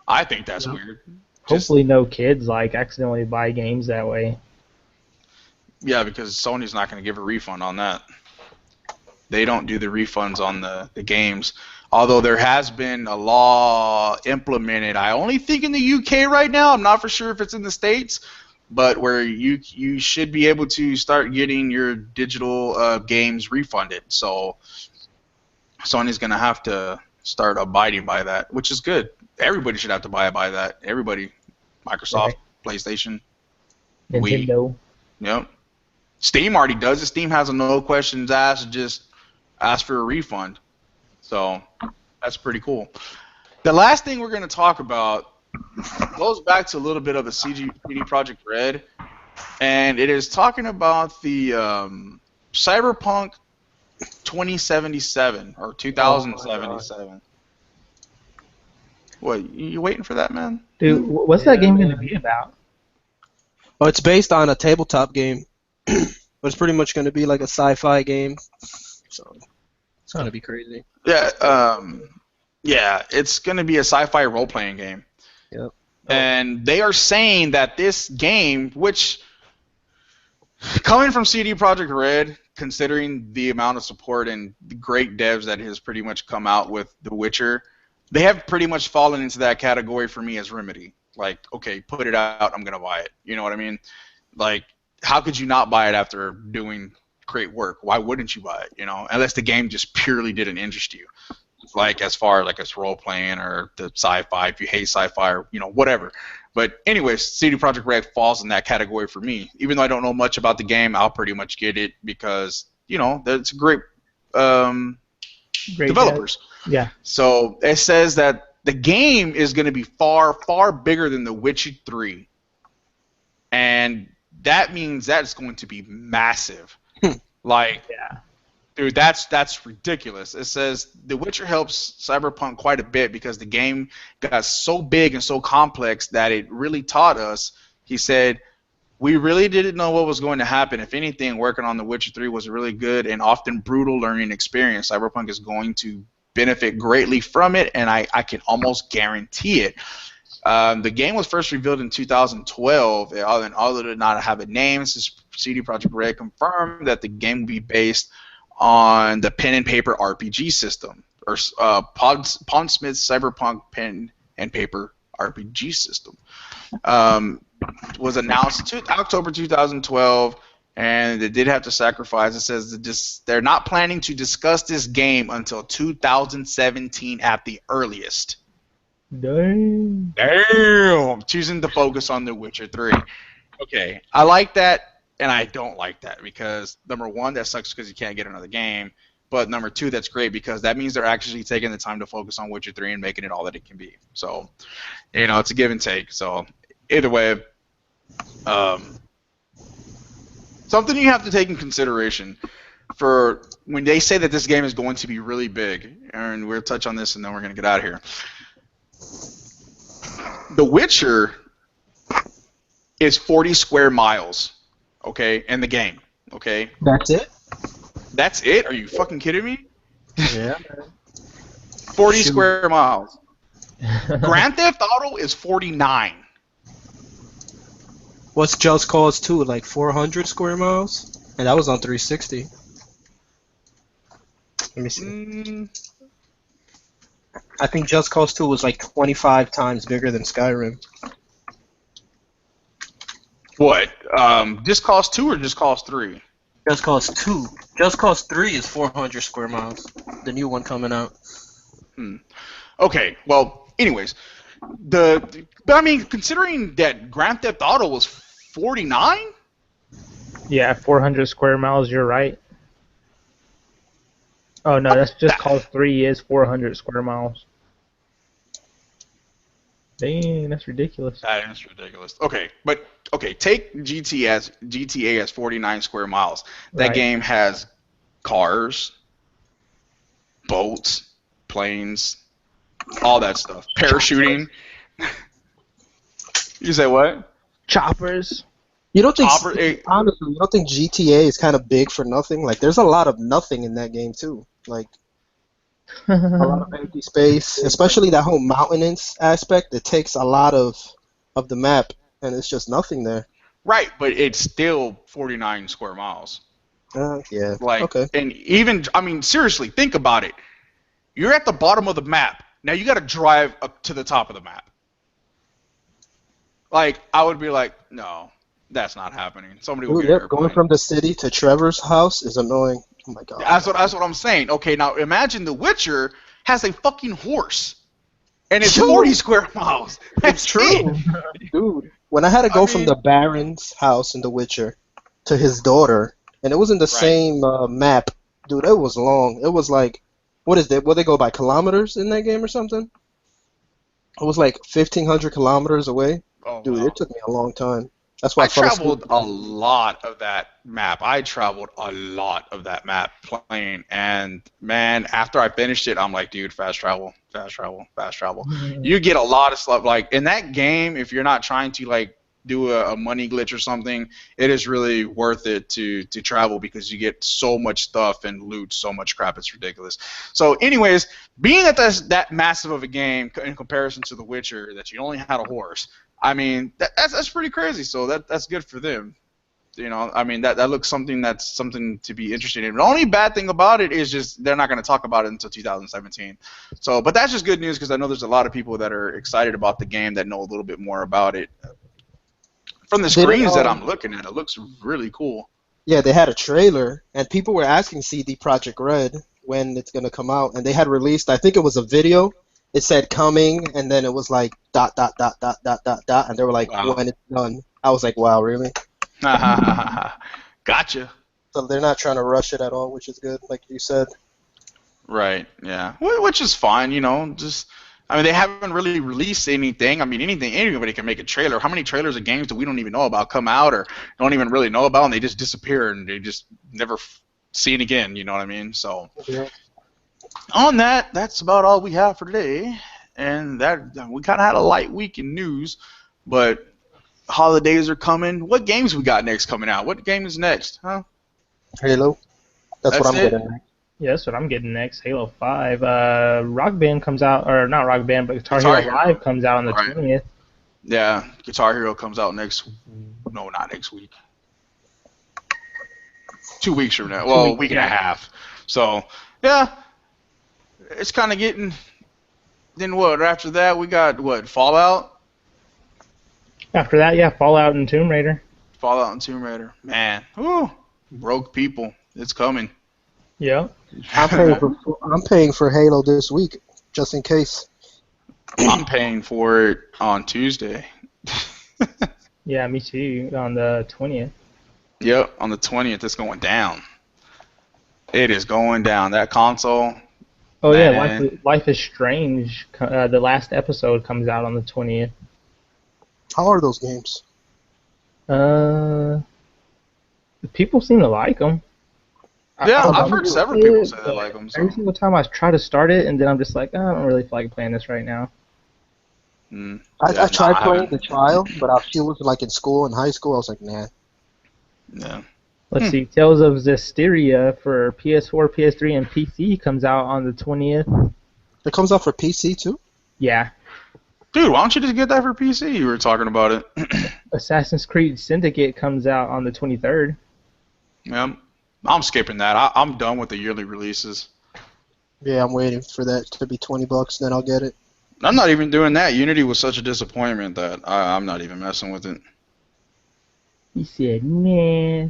S1: I think that's weird.
S3: Hopefully, no kids like accidentally buy games that way.
S1: Yeah, because Sony's not going to give a refund on that. They don't do the refunds on the games. Although there has been a law implemented, I only think in the UK right now. I'm not for sure if it's in the States, but where you should be able to start getting your digital games refunded. So Sony's going to have to start abiding by that, which is good. Everybody should have to abide by that. Everybody. Microsoft, PlayStation, Wii.
S3: Nintendo.
S1: Yep. Steam already does it. Steam has a no questions asked, just ask for a refund. So that's pretty cool. The last thing we're going to talk about goes back to a little bit of the CD Projekt Red, and it is talking about the Cyberpunk 2077 or 2077. What, you waiting for that, man?
S3: Dude, what's that game going to be about?
S2: Oh, it's based on a tabletop game, but it's pretty much going to be like a sci-fi game. So it's going to be crazy.
S1: Yeah, it's going to be a sci-fi role-playing game.
S2: Yep.
S1: And they are saying that this game, which, coming from CD Projekt Red, considering the amount of support and the great devs that has pretty much come out with The Witcher, they have pretty much fallen into that category for me as Remedy. Like, okay, put it out, I'm going to buy it. You know what I mean? Like, how could you not buy it after doing great work? Why wouldn't you buy it? You know, unless the game just purely didn't interest you. Like, as far like as role playing or the sci-fi, if you hate sci-fi or, you know, whatever. But anyways, CD Projekt Red falls in that category for me. Even though I don't know much about the game, I'll pretty much get it because, you know, it's great, developers.
S3: Yeah.
S1: So it says that the game is going to be far, far bigger than The Witcher 3. And that means that it's going to be massive. Like,
S3: Yeah.
S1: dude, that's ridiculous. It says The Witcher helps Cyberpunk quite a bit because the game got so big and so complex that it really taught us. He said, we really didn't know what was going to happen. If anything, working on The Witcher 3 was a really good and often brutal learning experience. Cyberpunk is going to benefit greatly from it, and I can almost guarantee it. The game was first revealed in 2012, and although it did not have a name, CD Projekt Red confirmed that the game will be based on the pen and paper RPG system, or Pondsmith's Cyberpunk pen and paper RPG system. Was announced October 2012, and they did have to sacrifice. It says that they're not planning to discuss this game until 2017 at the earliest.
S3: Damn.
S1: Choosing to focus on The Witcher 3. Okay, I like that, and I don't like that because, number one, that sucks because you can't get another game. But number two, that's great because that means they're actually taking the time to focus on Witcher 3 and making it all that it can be. So, you know, it's a give and take. So, either way, something you have to take in consideration for when they say that this game is going to be really big, and we'll touch on this and then we're going to get out of here. The Witcher is 40 square miles, okay, in the game, okay?
S2: That's it?
S1: That's it? Are you fucking kidding me?
S2: Yeah.
S1: 40 square miles. Grand Theft Auto is 49.
S2: What's Just Cause 2, like 400 square miles? And that was on 360. Let me see. I think Just Cause 2 was like 25 times bigger than Skyrim.
S1: What? Just Cause 2 or Just Cause 3?
S2: Just Cause 2. Just Cause 3 is 400 square miles. The new one coming out.
S1: Okay, well, anyways. But I mean, considering that Grand Theft Auto was 49?
S3: Yeah, 400 square miles. You're right. Oh no, that's just cause 3 is 400 square miles. Dang, that's ridiculous.
S1: That is ridiculous. Okay, take GTA as 49 square miles. That
S3: Right.
S1: game has cars, boats, planes, all that stuff. Parachuting. You say what?
S3: Choppers.
S2: You don't think,
S1: Chopper.
S2: honestly, you don't think GTA is kind of big for nothing? Like, there's a lot of nothing in that game too. Like, a lot of empty space, especially that whole mountainous aspect. It takes a lot of the map, and it's just nothing there.
S1: Right, but it's still 49 square miles.
S2: Yeah.
S1: Like,
S2: Okay.
S1: and even, I mean, seriously, think about it. You're at the bottom of the map. Now you got to drive up to the top of the map. Like, I would be like, no, that's not happening. Somebody will
S2: Dude,
S1: get an
S2: yep, going
S1: airplane.
S2: from the city to Trevor's house is annoying. Oh my god.
S1: That's what I'm saying. Okay, now imagine The Witcher has a fucking horse, and it's
S2: Dude.
S1: 40 square miles.
S2: It's true. Dude, when I had to go from the Baron's house in The Witcher to his daughter, and it was in the same map, dude, it was long. It was like, what is that? What, they go by kilometers in that game or something? It was like 1,500 kilometers away.
S1: Oh,
S2: Dude,
S1: wow.
S2: it took me a long time. That's why
S1: I
S2: I fell asleep.
S1: traveled a lot of that map. Playing, and man, after I finished it, I'm like, dude, fast travel, fast travel, fast travel. You get a lot of stuff. Like in that game, if you're not trying to like do a money glitch or something, it is really worth it to travel because you get so much stuff and loot so much crap. It's ridiculous. So, anyways, being that that's that massive of a game in comparison to The Witcher, that you only had a horse. I mean, that's pretty crazy. So that's good for them. You know, I mean, that looks something to be interested in. The only bad thing about it is just they're not going to talk about it until 2017. So, but that's just good news because I know there's a lot of people that are excited about the game that know a little bit more about it. From the screens that I'm looking at, it looks really cool.
S2: Yeah, they had a trailer, and people were asking CD Projekt Red when it's going to come out, and they had released, I think it was a video. It said coming, and then it was like ... and they were like,
S1: Wow.
S2: when it's done. I was like, wow, really?
S1: Gotcha.
S2: So they're not trying to rush it at all, which is good, like you said.
S1: Right, yeah. Which is fine, you know, just... I mean, they haven't really released anything. I mean, anybody can make a trailer. How many trailers of games that we don't even know about come out or don't even really know about, and they just disappear and they just never seen again, you know what I mean? So,
S2: Yeah.
S1: on that, that's about all we have for today. And that we kind of had a light week in news, but holidays are coming. What games we got next coming out? What game is next, huh?
S2: Halo. That's what I'm
S1: it?
S2: getting at.
S3: Yeah, that's what I'm getting next. Halo 5. Rock Band comes out, or not Rock Band, but Guitar Hero Live comes out on the 20th.
S1: Yeah, Guitar Hero comes out no, not next week. 2 weeks from now. Well, a week and a half. So, yeah, it's kind of getting... Then what? After that, we got, what, Fallout?
S3: After that, yeah, Fallout and Tomb Raider.
S1: Fallout and Tomb Raider. Man, whew, broke people. It's coming.
S3: Yeah.
S2: I'm paying for Halo this week, just in case.
S1: I'm paying for it on Tuesday.
S3: Yeah, me too, on the 20th.
S1: Yep, on the 20th, it's going down. It is going down. That console...
S3: Oh,
S1: man.
S3: yeah, Life is Strange. The last episode comes out on the 20th.
S2: How are those games?
S3: People seem to like them.
S1: Yeah, I've heard several people say they like them. So.
S3: Every single time I try to start it, and then I'm just like, oh, I don't really feel like playing this right now.
S2: I tried playing the trial, but she was like in school, in high school. I was like, nah.
S1: Yeah.
S3: Let's see. Tales of Zestiria for PS4, PS3, and PC comes out on the 20th.
S2: It comes out for PC too?
S3: Yeah.
S1: Dude, why don't you just get that for PC? You were talking about it.
S3: Assassin's Creed Syndicate comes out on the 23rd.
S1: Yeah, I'm skipping that. I'm done with the yearly releases.
S2: Yeah, I'm waiting for that to be $20, then I'll get it.
S1: I'm not even doing that. Unity was such a disappointment that I'm not even messing with it.
S3: He said, nah.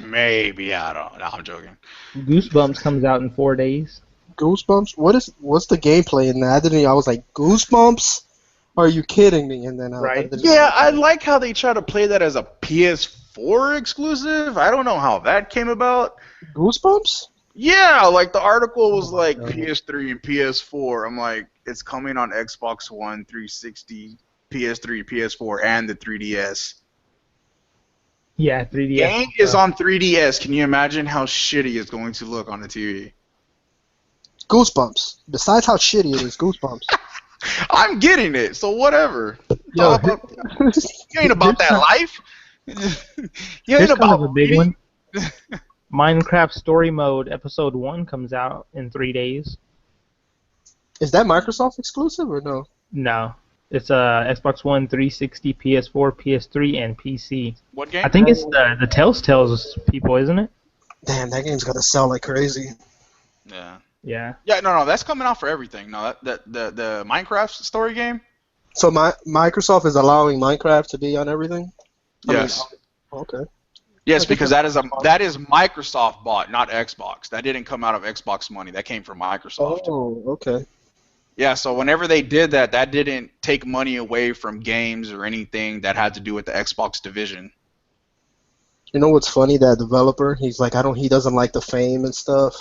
S1: Maybe. I don't know. I'm joking.
S3: Goosebumps comes out in 4 days.
S2: Goosebumps? What's the gameplay in that? I was like, Goosebumps? Are you kidding me? And then
S3: Right.
S1: Yeah, I like how they try to play that as a PS4 PS4 exclusive. I don't know how that came about.
S2: Goosebumps?
S1: Yeah, like the article
S3: Oh
S1: was
S3: my
S1: like
S3: god.
S1: PS3 and PS4. I'm like, it's coming on Xbox One, 360, PS3, PS4, and the 3DS.
S3: Yeah, 3DS.
S1: Game is on 3DS. Can you imagine how shitty it's going to look on the TV?
S2: Goosebumps. Besides how shitty it is, Goosebumps.
S1: I'm getting it, so whatever. It's all
S3: Yo,
S1: about, you ain't about that life. You ain't
S3: here's kind of
S1: about
S3: a big
S1: reading.
S3: one. Minecraft Story Mode Episode 1 comes out in 3 days.
S2: Is that Microsoft exclusive or no?
S3: No. It's Xbox One, 360, PS4, PS3, and PC.
S1: What
S3: I
S1: game?
S3: think it's the Telltale's people, isn't it?
S2: Damn, that game's gonna sell like crazy.
S1: Yeah.
S3: Yeah.
S1: Yeah, no, that's coming out for everything. No, the Minecraft story game.
S2: So Microsoft is allowing Minecraft to be on everything?
S1: Yes.
S2: Okay.
S1: Yes,
S2: I think
S1: because that is Microsoft bought, not Xbox. That didn't come out of Xbox money. That came from Microsoft.
S2: Oh, okay.
S1: Yeah, so whenever they did that, that didn't take money away from games or anything that had to do with the Xbox division.
S2: You know what's funny? That developer, he's like, he doesn't like the fame and stuff.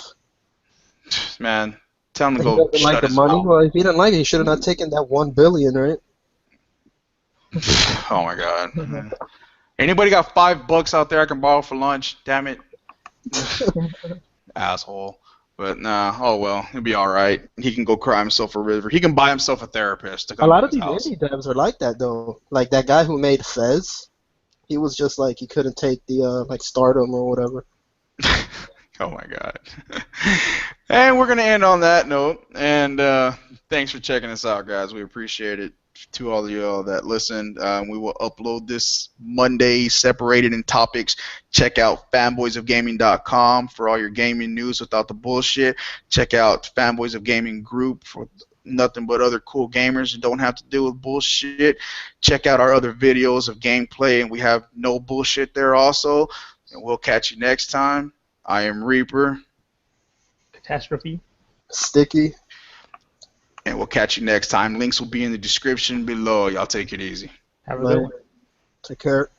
S1: Man, tell him to
S2: He
S1: go
S2: doesn't like
S1: shut
S2: the
S1: his
S2: money.
S1: mouth.
S2: Well, if he didn't like it, he should have not taken that $1 billion, right?
S1: Oh my God. Anybody got $5 out there I can borrow for lunch? Damn it. Asshole. But nah, oh well, he'll be alright. He can go cry himself a river. He can buy himself a therapist to
S2: A
S1: come
S2: lot
S1: to
S2: of
S1: his
S2: these
S1: house.
S2: indie devs are like that, though. Like that guy who made Fez, he was just like, he couldn't take the, like, stardom or whatever.
S1: Oh my God. And we're going to end on that note. And thanks for checking us out, guys. We appreciate it. To all of y'all that listened, we will upload this Monday separated in topics. Check out fanboysofgaming.com for all your gaming news without the bullshit. Check out Fanboys of Gaming group for nothing but other cool gamers who don't have to deal with bullshit. Check out our other videos of gameplay, and we have no bullshit there also. And we'll catch you next time. I am Reaper.
S3: Catastrophe.
S2: Sticky.
S1: And we'll catch you next time. Links will be in the description below. Y'all take it easy.
S3: Have a
S2: Later.
S3: good one.
S2: Take care.